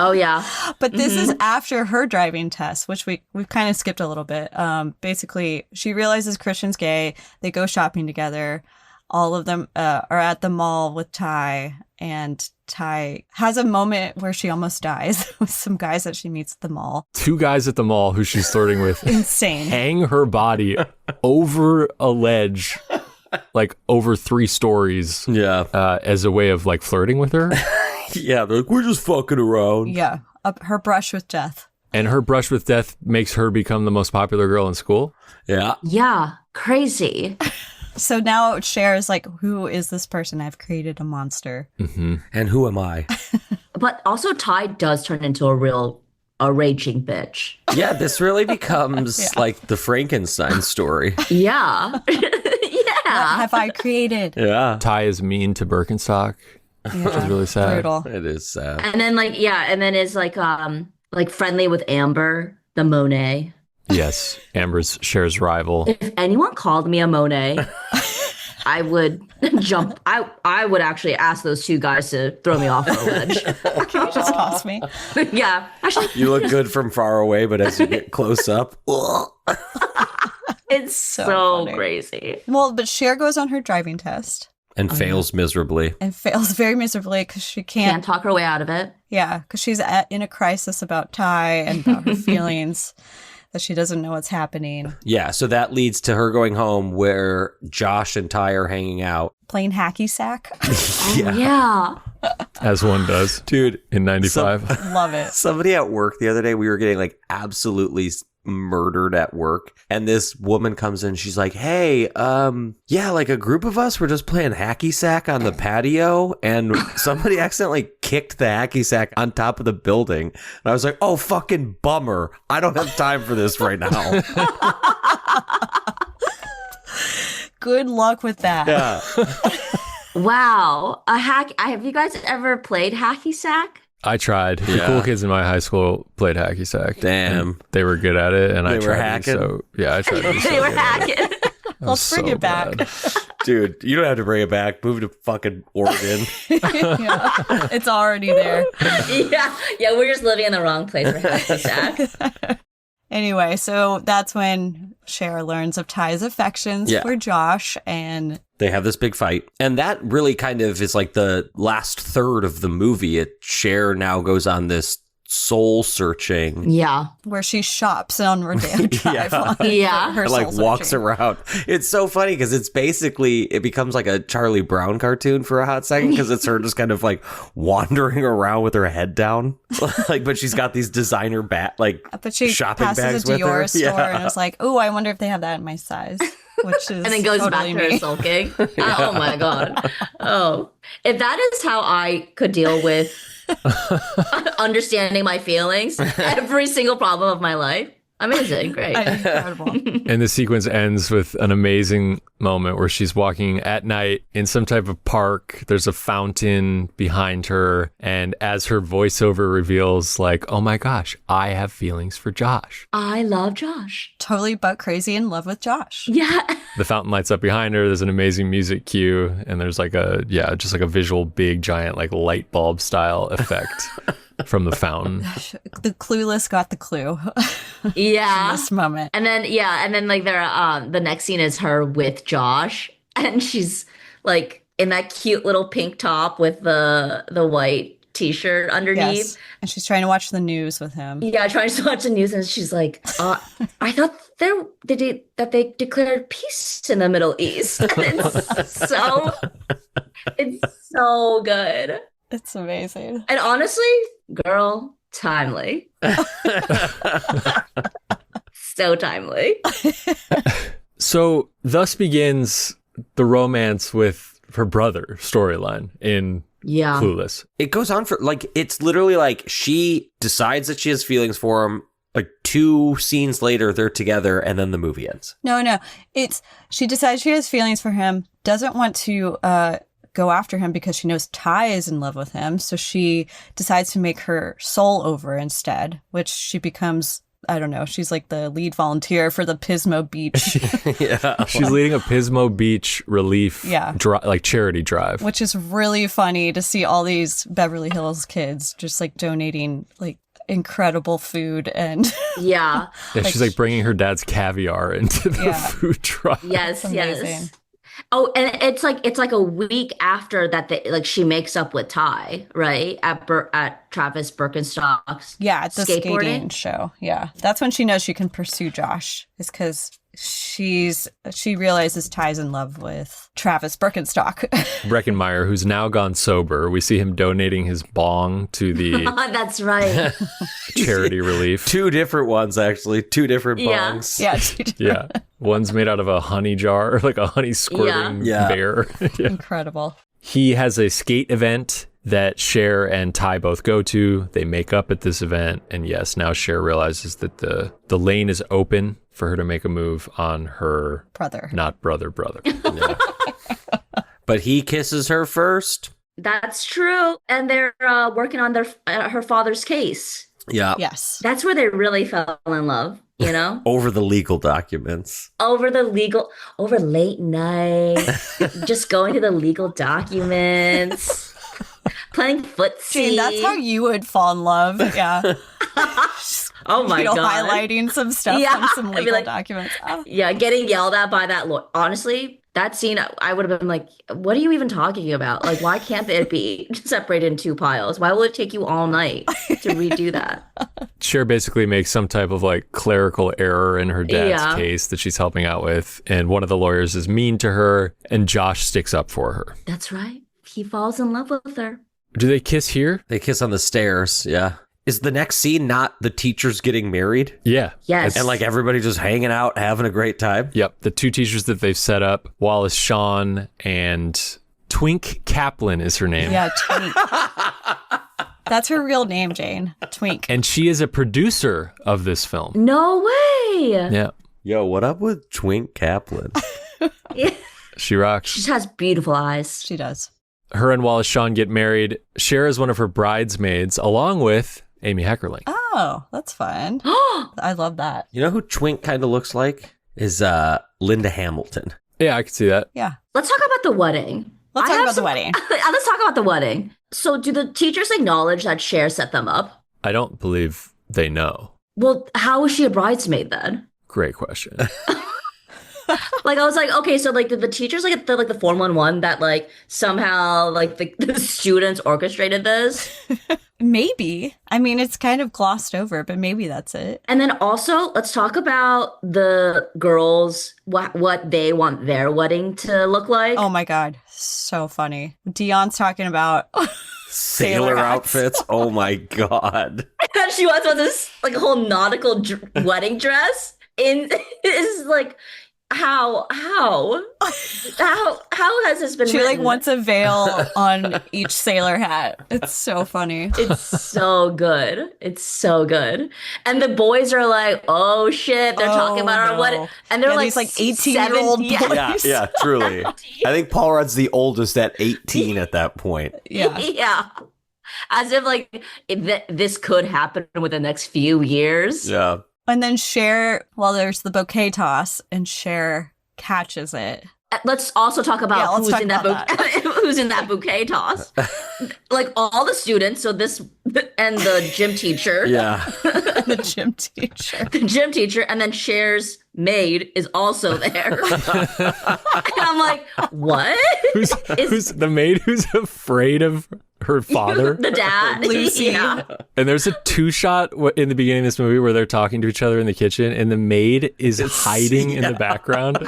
Oh yeah. But this is after her driving test, which we've kind of skipped a little bit. Basically, she realizes Christian's gay. They go shopping together. All of them are at the mall with Ty, and Ty has a moment where she almost dies with some guys that she meets at the mall. Two guys at the mall who she's flirting with Insane. hang her body over a ledge, like over 3 stories, Yeah. as a way of like flirting with her. Yeah. They're like, we're just fucking around. Yeah. Her brush with death. And her brush with death makes her become the most popular girl in school. Yeah. Yeah. Crazy. So now Cher is like, who is this person? I've created a monster. Mm-hmm. And who am I? But also Ty does turn into a raging bitch. Yeah. This really becomes like the Frankenstein story. Yeah. What Yeah. have I created? Yeah. Ty is mean to Birkenstock, which is really sad. Brutal. It is sad. And then and then is like friendly with Amber, the Monet. Yes, Amber's Cher's rival. If anyone called me a Monet, I would jump. I would actually ask those two guys to throw me off the ledge. Can you just toss me? Yeah, actually, You look good from far away, but as you get close up, it's so funny. crazy. Well, but Cher goes on her driving test and fails miserably. and fails very miserably because she Can't can't. talk her way out of it. Yeah, because she's in a crisis about Ty and about her feelings, that she doesn't know what's happening. Yeah, so that leads to her going home where Josh and Ty are hanging out. Playing hacky sack. Yeah. As one does. Dude, In 95. Love it. somebody at work the other day, we were getting like absolutely murdered at work. And this woman comes in, she's like, hey, yeah, like a group of us were just playing hacky sack on the patio, and somebody accidentally kicked the hacky sack on top of the building. And I was like, oh, fucking bummer. I don't have time for this right now. Good luck with that. Yeah. Wow. Have you guys ever played hacky sack? I tried. The cool kids in my high school played hacky sack. Damn. They were good at it, and I They tried were to be hacking? so yeah, I tried to be so They were good at it. hacking. I was Let's bring so it back. bad. Dude, you don't have to bring it back. Move to fucking Oregon. Yeah, it's already there. Yeah, we're just living in the wrong place for hacky sack. Anyway, so that's when Cher learns of Ty's affections for Josh, and They have this big fight. And that really kind of is like the last third of the movie. Cher now goes on this soul searching. Yeah. where she shops on Rodeo Drive. Yeah. Yeah. Her Like soul walks searching. around. It's so funny because it's basically, it becomes like a Charlie Brown cartoon for a hot second because it's her just kind of like wandering around with her head down. Like, but she's got these designer But she shopping passes bags a with her. Dior store and it's like, oh, I wonder if they have that in my size. Which is And then goes totally back to her me. sulking. Oh my God. Oh. If that is how I could deal with understanding my feelings, every single problem of my life, amazing. Great. Incredible. And the sequence ends with an amazing moment where she's walking at night in some type of park. There's a fountain behind her. And as her voiceover reveals, like, oh my gosh, I have feelings for Josh. I love Josh. Totally butt crazy in love with Josh. Yeah. The fountain lights up behind her. There's an amazing music cue. And there's like just like a visual, big, giant, like light bulb style effect from the fountain. The Clueless got the clue in Yeah. this moment. And then like the next scene is her with Josh, and she's like in that cute little pink top with the white t-shirt underneath. Yes. And she's trying to watch the news with him. Yeah, trying to watch the news, and she's like, I thought that they declared peace in the Middle East. And it's so good. It's amazing. And honestly, girl, timely. So timely. So thus begins the romance with her brother storyline in Yeah. Clueless. It goes on for like, it's literally like she decides that she has feelings for him. Like 2 scenes later, they're together, and then the movie ends. No. She decides she has feelings for him, doesn't want to go after him because she knows Ty is in love with him. So she decides to make her soul over instead, which she becomes, I don't know, she's like the lead volunteer for the Pismo Beach, Yeah. She's leading a Pismo Beach relief like charity drive. which is really funny to see all these Beverly Hills kids just like donating like incredible food and Yeah. Yeah, she's like bringing her dad's caviar into the food drive. Yes, amazing. yes. Oh, and it's like a week after that she makes up with Ty, right? At Travis Birkenstock's at the skating skateboarding show. Yeah. That's when she knows she can pursue Josh, is because she realizes Ty's in love with Travis Birkenstock. Breckenmeyer, who's now gone sober. We see him donating his bong to the That's right. charity relief. 2 different ones, actually. 2 different Yeah. bongs. Yeah. Yeah. One's made out of a honey jar, like a honey squirting Yeah. bear. Yeah. Incredible. He has a skate event that Cher and Ty both go to. They make up at this event. And yes, now Cher realizes that the lane is open for her to make a move on her Brother. not brother. Yeah. But he kisses her first. That's true. And they're working on her father's case. Yeah. Yes. That's where they really fell in love, you know? Over the legal documents. over late night, just going to the legal documents, playing footsie. Jane, that's how you would fall in love. Yeah. Oh my God. Highlighting some stuff Yeah. on some I'd be legal like- documents. Oh. Yeah, getting yelled at by that lawyer. Honestly, that scene, I would have been like, what are you even talking about? Like, why can't it be separated in 2 piles? Why will it take you all night to redo that? Cher basically makes some type of like clerical error in her dad's case that she's helping out with. And one of the lawyers is mean to her, and Josh sticks up for her. That's right. He falls in love with her. Do they kiss here? They kiss on the stairs. Yeah. Is the next scene not the teachers getting married? Yeah. Yes. And like everybody just hanging out, having a great time? Yep. The two teachers that they've set up, Wallace Shawn and Twink Kaplan is her name. Yeah, Twink. That's her real name, Jane. Twink. And she is a producer of this film. No way. Yeah. Yo, what up with Twink Kaplan? She rocks. She just has beautiful eyes. She does. Her and Wallace Shawn get married. Cher is one of her bridesmaids, along with Amy Heckerling. Oh, that's fun. I love that. You know who Twink kind of looks like? Is Linda Hamilton. Yeah, I could see that. Yeah. Let's talk about the wedding. Let's I talk have about the some- wedding. Let's talk about the wedding. So do the teachers acknowledge that Cher set them up? I don't believe they know. Well, how is she a bridesmaid then? Great question. Like, I was like, okay, so like did the teachers like the 411 that like somehow like the students orchestrated this? Maybe. I mean, it's kind of glossed over, but maybe that's it. And then also let's talk about the girls, what they want their wedding to look like. Oh my God. So funny. Dion's talking about Sailor outfits. Oh my God. And she wants this like a whole nautical wedding dress. In is like how has this been she like written? wants a veil on each sailor hat. It's so funny. It's so good. It's so good. And the boys are like, oh shit, they're talking about our wedding. And they're Yeah, like these, like 18-year-old 17 boys. Yeah, truly. I think Paul Rudd's the oldest at 18 at that point. Yeah. Yeah. As if like this could happen within the next few years. Yeah. And then Cher, well, there's the bouquet toss, and Cher catches it. Let's also talk about Yeah, let's who's talk in that about who's in that bouquet toss. Like all the students, so this and the gym teacher. Yeah. The gym teacher. The gym teacher, and then Cher's maid is also there. And I'm like, what? Who's the maid who's afraid of her father? The dad. Lucy. Yeah. And there's a two-shot in the beginning of this movie where they're talking to each other in the kitchen, and the maid is hiding in the background.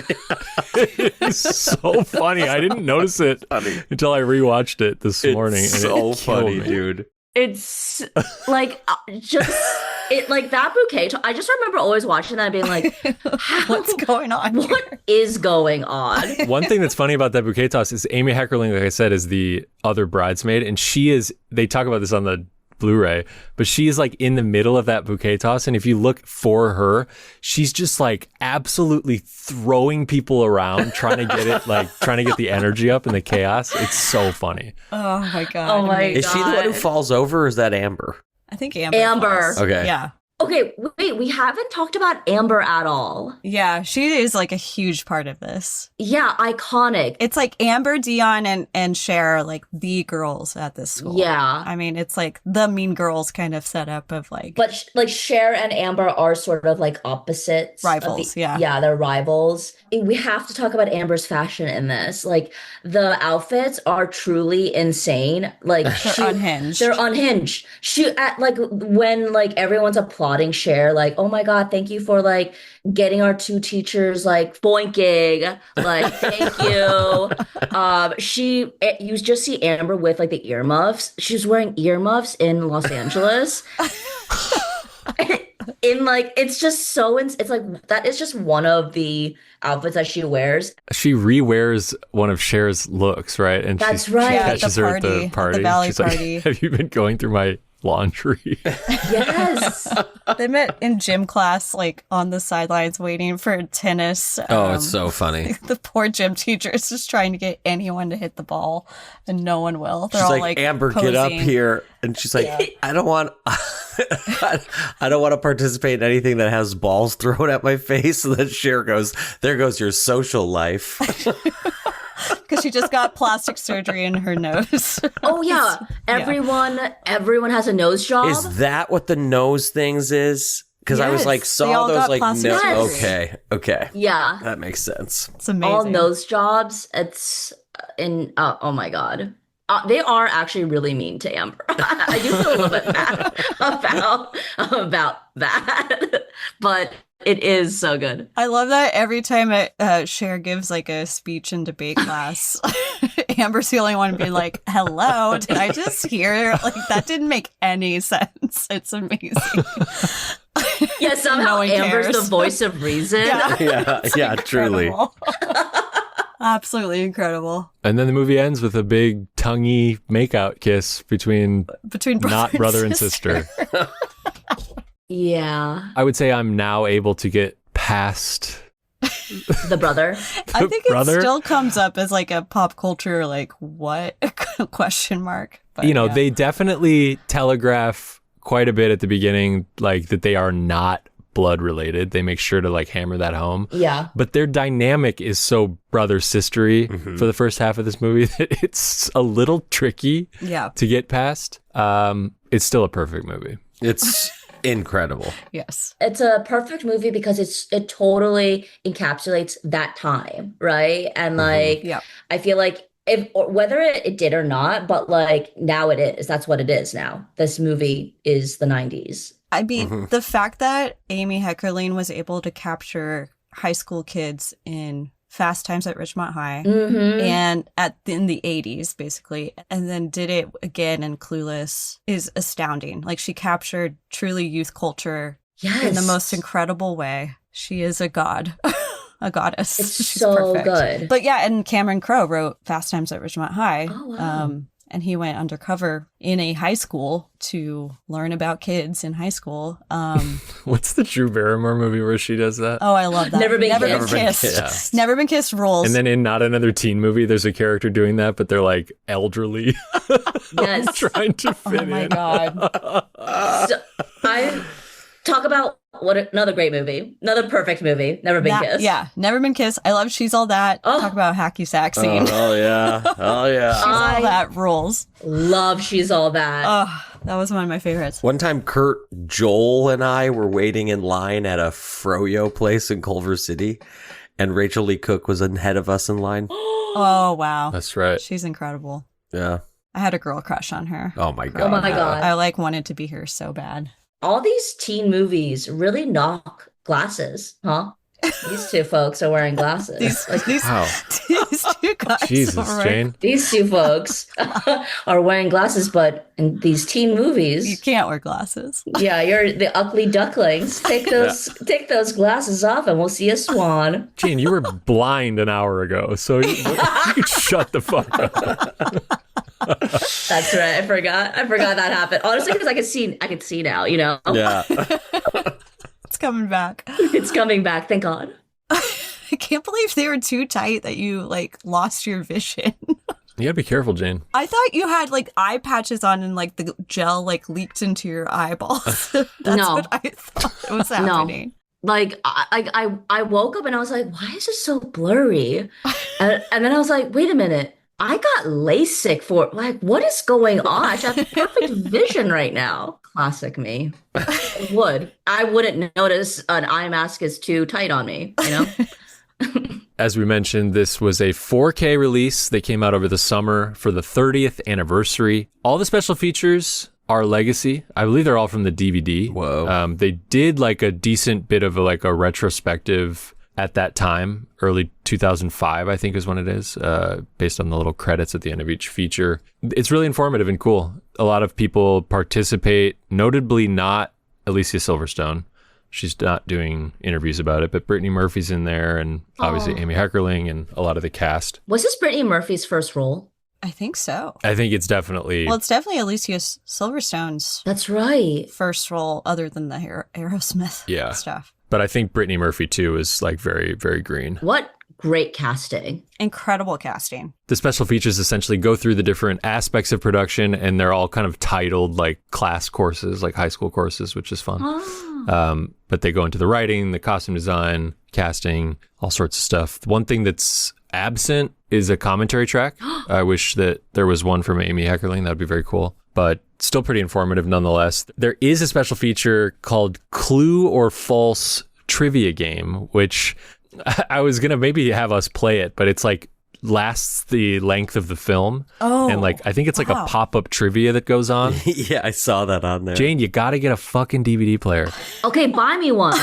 It's so funny. I didn't notice it until I rewatched it this morning. It's and so it funny, killed me. dude. It's like just it like that bouquet. I just remember always watching that and being like, What's going on? what is going on? One thing that's funny about that bouquet toss is Amy Heckerling, like I said, is the other bridesmaid, and they talk about this on the Blu-ray, but she is like in the middle of that bouquet toss, and if you look for her, she's just like absolutely throwing people around, trying to get the energy up in the chaos. It's so funny. Oh my God. Oh my Is she the one who God. falls over, or is that Amber? I think Amber. Amber. falls. Okay. Yeah. Okay, wait, we haven't talked about Amber at all. Yeah. She is like a huge part of this. Yeah, iconic. It's like Amber, Dion, and Cher are like the girls at this school. Yeah. I mean, it's like the Mean Girls kind of setup of like. But like Cher and Amber are sort of like opposites. Rivals, yeah. Yeah, they're rivals. We have to talk about Amber's fashion in this. Like the outfits are truly insane. Like They're unhinged. They're unhinged. She at like when like everyone's applauding Cher, like, oh my God, thank you for like getting our two teachers like boinking. Like, thank you. You just see Amber with like the earmuffs. She was wearing earmuffs in Los Angeles. In like it's just so it's like that is just one of the outfits that she wears. She rewears one of Cher's looks, right? And That's she right. Yeah, catches her at the at party. the Valley She's party. like, "Have you been going through my laundry?" Yes. They met in gym class, like on the sidelines waiting for tennis. Oh, it's so funny. The poor gym teacher is just trying to get anyone to hit the ball, and no one will. They're She's all like, Amber, get up posing. here. And she's like, I don't want I don't want to participate in anything that has balls thrown at my face. And then Cher goes, there goes your social life. Because she just got plastic surgery in her nose. Oh yeah. Everyone has a nose job. Is that what the nose things is? Because I was Yes, like, they saw all those got like plastic surgery. Okay. Yeah. That makes sense. It's amazing. All nose jobs. It's in oh my God. They are actually really mean to Amber. I do feel a little bit bad about that, but it is so good. I love that every time Cher gives like a speech in debate class, Amber's the only one being like, hello, did I just hear? Like, that didn't make any sense. It's amazing. Yeah, somehow No one Amber's cares. the voice of reason. Yeah, truly. Incredible. Absolutely incredible. And then the movie ends with a big tonguey makeout kiss between not brother and sister. Yeah. I would say I'm now able to get past The brother. I think brother? it still comes up as like a pop culture, like, what? Question mark. But, you know, yeah. they definitely telegraph quite a bit at the beginning, like that they are not blood related. They make sure to like hammer that home. Yeah. But their dynamic is so brother sistery for the first half of this movie that it's a little tricky Yeah. to get past. It's still a perfect movie. It's incredible. Yes. It's a perfect movie because it totally encapsulates that time, right? And like Yeah. I feel like whether it did or not, but like now it is. That's what it is now. This movie is the 90s. I mean, the fact that Amy Heckerling was able to capture high school kids in Fast Times at Ridgemont High Mm-hmm. and in the 80s, basically, and then did it again in Clueless is astounding. Like, she captured truly youth culture Yes. in the most incredible way. She is a god, a goddess. It's She's so perfect. good. But yeah, and Cameron Crowe wrote Fast Times at Ridgemont High. Oh, wow. And he went undercover in a high school to learn about kids in high school. What's the Drew Barrymore movie where she does that? Oh, I love that. Never Been Never Kissed. Been Kissed. Kissed. Never Been Kissed rules. And then in Not Another Teen Movie, there's a character doing that, but they're like elderly, Yes. trying to fit oh my in. God. So, I talk about another great movie, another perfect movie, Never Been Kissed. Yeah, Never Been Kissed. I love She's All That. Oh. Talk about hacky sack scene. Oh yeah. Oh yeah. She's All That rules. Love She's All That. Oh, that was one of my favorites. One time, Kurt, Joel, and I were waiting in line at a froyo place in Culver City, and Rachel Lee Cook was ahead of us in line. Oh, wow. That's right. She's incredible. Yeah. I had a girl crush on her. Oh my god. Oh my God. I like wanted to be her so bad. All these teen movies really knock glasses, huh? These two folks are wearing glasses. These Wow. these two guys. Jesus, over right- Jane. These two folks are wearing glasses, but in these teen You movies, can't wear glasses. yeah, you're the ugly ducklings. Take those glasses off, and we'll see a swan. Jane, you were blind an hour ago, so you could shut the fuck up. That's right. I forgot that happened. Honestly, because I could see now. You know, Yeah. It's coming back. it's coming back. Thank God. I can't believe they were too tight that you like lost your vision. You gotta be careful, Jane. I thought you had like eye patches on and like the gel like leaked into your eyeballs. That's No. what I thought was happening. Like I woke up and I was like, why is it so blurry? And then I was like, wait a minute. I got LASIK for like, what is going on? I have perfect vision right now. Classic me. I wouldn't notice an eye mask is too tight on me, you know? As we mentioned, this was a 4K release that came out over the summer for the 30th anniversary. All the special features are legacy. I believe they're all from the DVD. Whoa. They did like a decent bit of a retrospective at that time, early 2005, I think is when it is, based on the little credits at the end of each feature. It's really informative and cool. A lot of people participate, notably not Alicia Silverstone. She's not doing interviews about it, but Brittany Murphy's in there, and obviously Amy Heckerling and a lot of the cast. Was this Brittany Murphy's first role? I think so. I think it's definitely... Well, it's definitely Alicia Silverstone's That's right. first role other than the Aerosmith Yeah. stuff. But I think Brittany Murphy, too, is like very, very green. What great casting. Incredible casting. The special features essentially go through the different aspects of production, and they're all kind of titled like class courses, like high school courses, which is fun. But they go into the writing, the costume design, casting, all sorts of stuff. One thing that's absent is a commentary track. I wish that there was one from Amy Heckerling. That'd be very cool. But still pretty informative nonetheless. There is a special feature called Clue or False Trivia Game, which I was going to maybe have us play it, but it's like lasts the length of the film. Oh, and like, I think it's like wow. a pop-up trivia that goes on. Yeah, I saw that on there. Jane, you got to get a fucking DVD player. Okay, buy me one.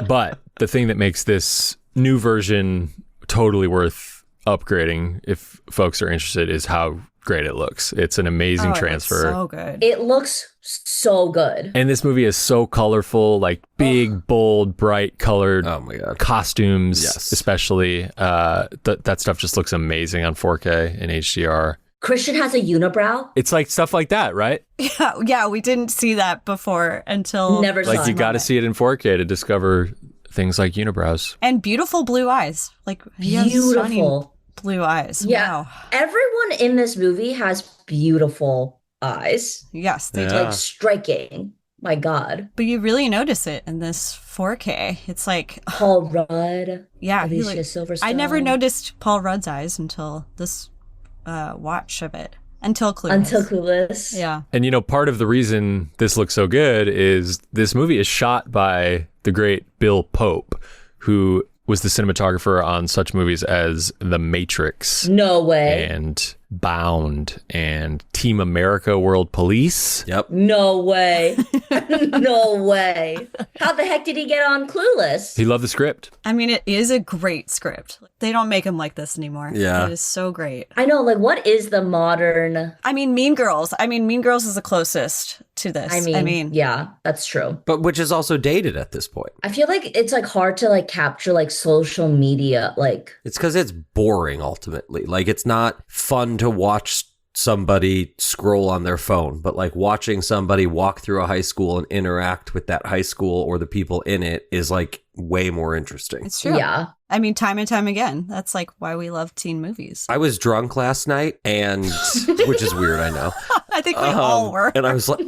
But the thing that makes this new version totally worth upgrading, if folks are interested, is how great it looks. It's an amazing transfer. So good. It looks so good. And this movie is so colorful, like big, bold, bright colored Oh my God. costumes, Yes. especially. That stuff just looks amazing on 4K and HDR. Christian has a unibrow. It's like stuff like that, right? Yeah, we didn't see that before until Never saw Like you it. got to see it in 4K to discover things like unibrows. And beautiful blue eyes. Like he has stunning Beautiful. blue eyes. Yeah. Wow. Everyone in this movie has beautiful eyes. Yes, they do. Yeah. Like striking. My God. But you really notice it in this 4K. It's like, Paul Rudd. yeah, he Alicia look- Silverstone. I never noticed Paul Rudd's eyes until this watch of it. Until Clueless. Until Clueless. Yeah. And part of the reason this looks so good is this movie is shot by the great Bill Pope, who was the cinematographer on such movies as The Matrix No way. and Bound and Team America World Police. Yep. No way. No way. How the heck did he get on Clueless? He loved the script. I mean, it is a great script. They don't make them like this anymore. Yeah. It is so great. I know, like, what is the modern... I mean, Mean Girls. Mean Girls is the closest to this. yeah, that's true. But which is also dated at this point. I feel like it's, like, hard to, like, capture, like, social media, like... It's because it's boring ultimately. Like it's not fun to watch somebody scroll on their phone, but like watching somebody walk through a high school and interact with that high school or the people in it is like way more interesting. It's true. Yeah. I mean, time and time again. That's like why we love teen movies. I was drunk last night and which is weird, I know. I think we all were. And I was like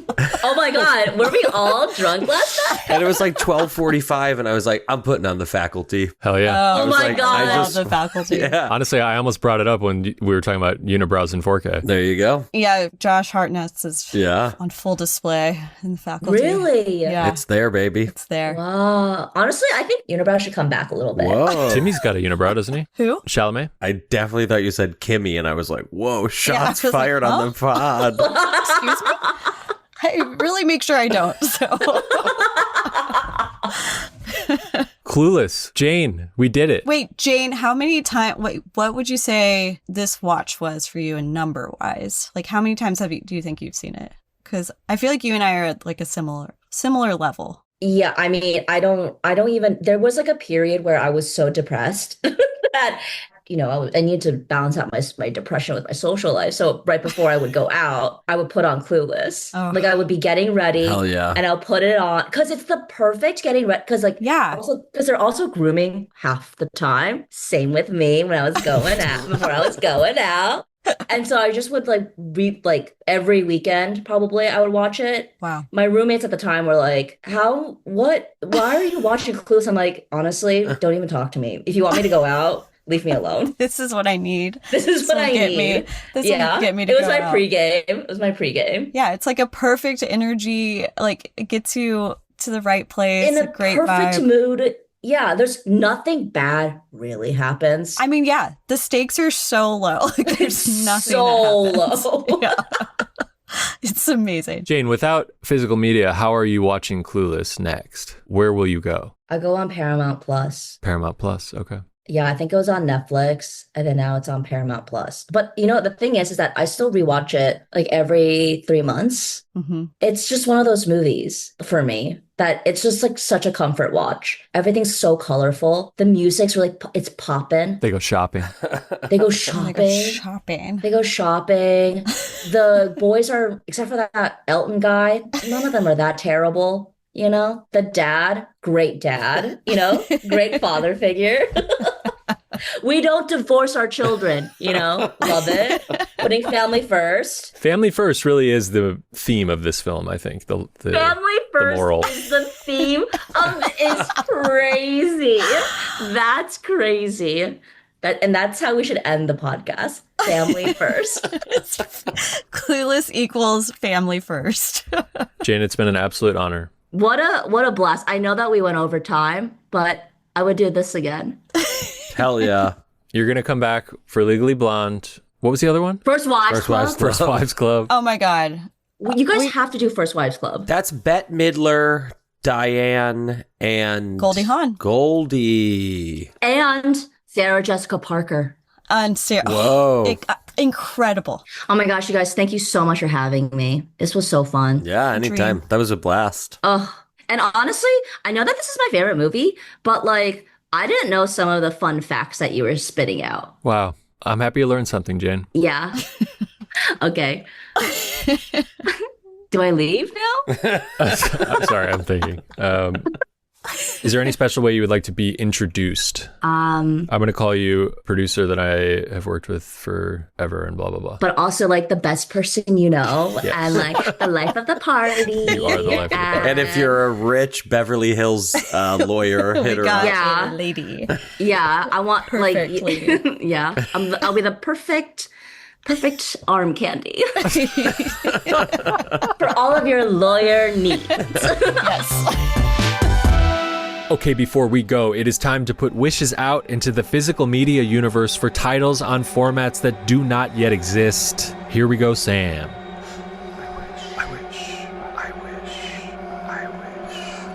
Oh my God, were we all drunk last night? and it was like 12:45 and I was like, I'm putting on The Faculty. Hell yeah. Oh was my like, God. I I love just- the faculty. Yeah. Honestly, I almost brought it up when we were talking about unibrows in 4K. There you go. Yeah, Josh Hartnett's is Yeah. on full display in the faculty. Really? Yeah, It's there, baby. it's there. Wow. Honestly, I think unibrow should come back a little bit. Whoa. Timmy's got a unibrow, doesn't he? Who? Chalamet? I definitely thought you said Kimmy, and I was like, whoa, shots was like, fired on the pod. Excuse me? I really make sure I don't. So Clueless. Jane, we did it. wait, Jane, how many times? Wait, what would you say this watch was for you in number wise? Like, how many times do you think you've seen it? Because I feel like you and I are at like a similar level. Yeah, I mean, I don't even, there was like a period where I was so depressed that, I need to balance out my depression with my social life. So right before I would go out, I would put on Clueless. Oh. Like I would be getting ready Hell yeah. and I'll put it on because it's the perfect getting ready. Because Yeah. because they're also grooming half the time. Same with me when I was going out, before I was going out. And so I just would like every weekend, probably I would watch it. Wow. My roommates at the time were like, why are you watching Clueless? I'm like, honestly, don't even talk to me. If you want me to go out, leave me alone. This is what I need. This is what I need. This Yeah. will get me to It was go my out. pregame. It was my pregame. Yeah, it's like a perfect energy. Like it gets you to the right place. In a great perfect vibe. mood. Yeah, there's nothing bad really happens. I mean, yeah, the stakes are so low. Like there's It's nothing so that happens. low. Yeah. It's amazing. Jane, without physical media, how are you watching Clueless next? Where will you go? I go on Paramount Plus. Paramount Plus. Okay. Yeah, I think it was on Netflix and then now it's on Paramount Plus. But the thing is that I still rewatch it like every 3 months. Hmm. It's just one of those movies for me that it's just like such a comfort watch. Everything's so colorful. The music's really, it's popping. They go shopping. They go Oh my shopping. God, shopping. They go shopping. The boys are, except for that Elton guy, none of them are that terrible. The dad, great dad, great father figure. We don't divorce our children, love it. Putting family first. Family first really is the theme of this film, I think. The Family first moral. is the theme of is crazy. That's crazy. And that's how we should end the podcast. Family first. Clueless equals family first. Jane, it's been an absolute honor. What a blast. I know that we went over time, but I would do this again. Hell yeah. You're going to come back for Legally Blonde. What was the other one? First Wives Club. First Wives Club. Oh my God. You guys have to do First Wives Club. That's Bette Midler, Diane, and Goldie Hawn. Goldie. And Sarah Jessica Parker. Whoa. Incredible. Oh my gosh, you guys, thank you so much for having me. This was so fun. Yeah, anytime. That was a blast. Ugh. And honestly, I know that this is my favorite movie, but like, I didn't know some of the fun facts that you were spitting out. Wow. I'm happy you learned something, Jane. Yeah. Okay. Do I leave now? I'm sorry, I'm thinking. Is there any special way you would like to be introduced? I'm going to call you a producer that I have worked with forever and blah, blah, blah. But also like the best person you know, Yes. and like the life of the party. You are the life of the party. And if you're a rich Beverly Hills lawyer, hit her up. Yeah. Lady. Yeah, I want Perfect lady. like yeah, I'll be the perfect arm candy for all of your lawyer needs. Yes. Okay, before we go, it is time to put wishes out into the physical media universe for titles on formats that do not yet exist. Here we go, Sam.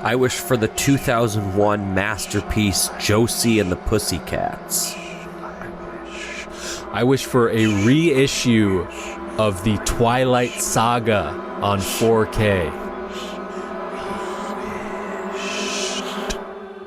I wish for the 2001 masterpiece Josie and the Pussycats. I wish for a reissue of the Twilight Saga on 4K.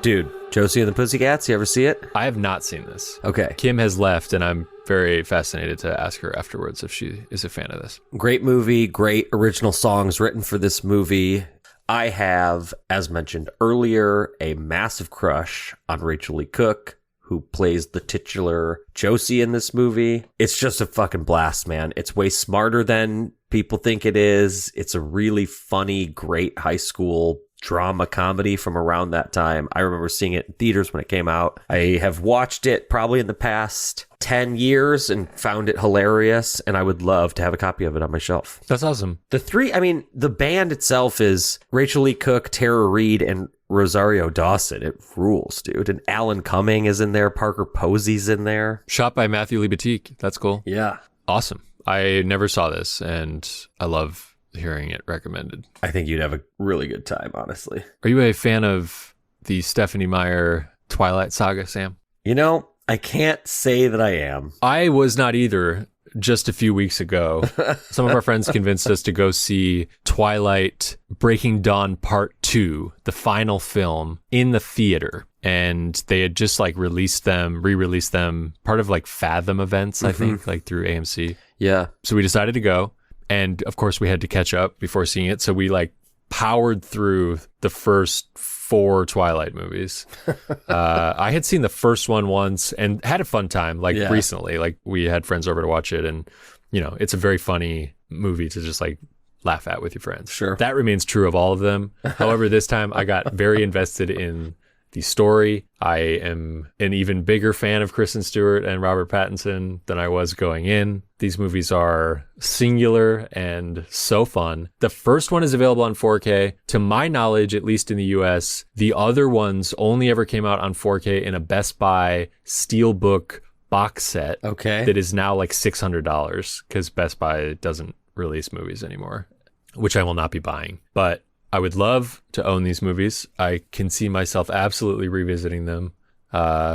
Dude, Josie and the Pussycats, you ever see it? I have not seen this. Okay. Kim has left, and I'm very fascinated to ask her afterwards if she is a fan of this. Great movie, great original songs written for this movie. I have, as mentioned earlier, a massive crush on Rachel Lee Cook, who plays the titular Josie in this movie. It's just a fucking blast, man. It's way smarter than people think it is. It's a really funny, great high school drama comedy from around that time. I remember seeing it in theaters when it came out. I have watched it probably in the past 10 years and found it hilarious, and I would love to have a copy of it on my shelf. That's awesome. The band itself is Rachel Lee Cook, Tara Reid, and Rosario Dawson. It rules, dude. And Alan Cumming is in there. Parker Posey's in there. Shot by Matthew Libatique. That's cool. Yeah. Awesome. I never saw this, and I love hearing it recommended. I think you'd have a really good time, honestly. Are you a fan of the Stephenie Meyer Twilight Saga, Sam? You know, I can't say that I am. I was not either just a few weeks ago. Some of our friends convinced us to go see Twilight Breaking Dawn Part 2, the final film, in the theater. And they had just like re-released them, part of like Fathom events, I think, like through AMC. Yeah. So we decided to go. And of course we had to catch up before seeing it. So we like powered through the first 4 Twilight movies. I had seen the first one once and had a fun time, recently. Like we had friends over to watch it, and you know, it's a very funny movie to just like laugh at with your friends. Sure. That remains true of all of them. However, this time I got very invested in the story. I am an even bigger fan of Kristen Stewart and Robert Pattinson than I was going in. These movies are singular and so fun. The first one is available on 4K. To my knowledge, at least in the US, the other ones only ever came out on 4K in a Best Buy Steelbook box set. Okay. That is now like $600 because Best Buy doesn't release movies anymore, which I will not be buying. But I would love to own these movies. I can see myself absolutely revisiting them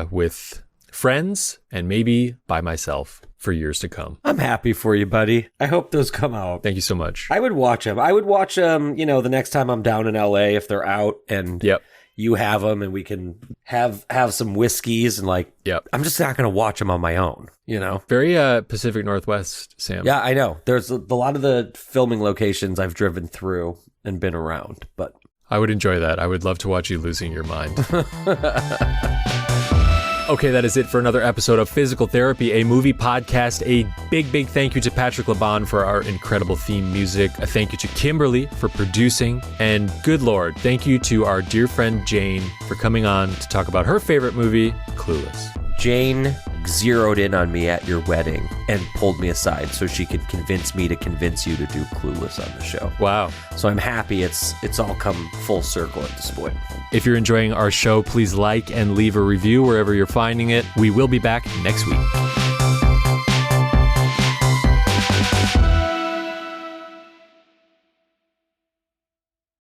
with friends and maybe by myself for years to come. I'm happy for you, buddy. I hope those come out. Thank you so much. I would watch them. The next time I'm down in LA if they're out and you have them and we can have some whiskeys and I'm just not going to watch them on my own, you know? Very Pacific Northwest, Sam. Yeah, I know. There's a lot of the filming locations I've driven through and been around, but I would enjoy that. I would love to watch you losing your mind. Okay, that is it for another episode of Physical Therapy, a movie podcast. A big thank you to Patrick Laban for our incredible theme music. A thank you to Kimberly for producing. And good Lord, thank you to our dear friend Jane for coming on to talk about her favorite movie, Clueless. Jane zeroed in on me at your wedding and pulled me aside so she could convince me to convince you to do Clueless on the show. Wow. So I'm happy it's all come full circle at this point. If you're enjoying our show, please like and leave a review wherever you're finding it. We will be back next week.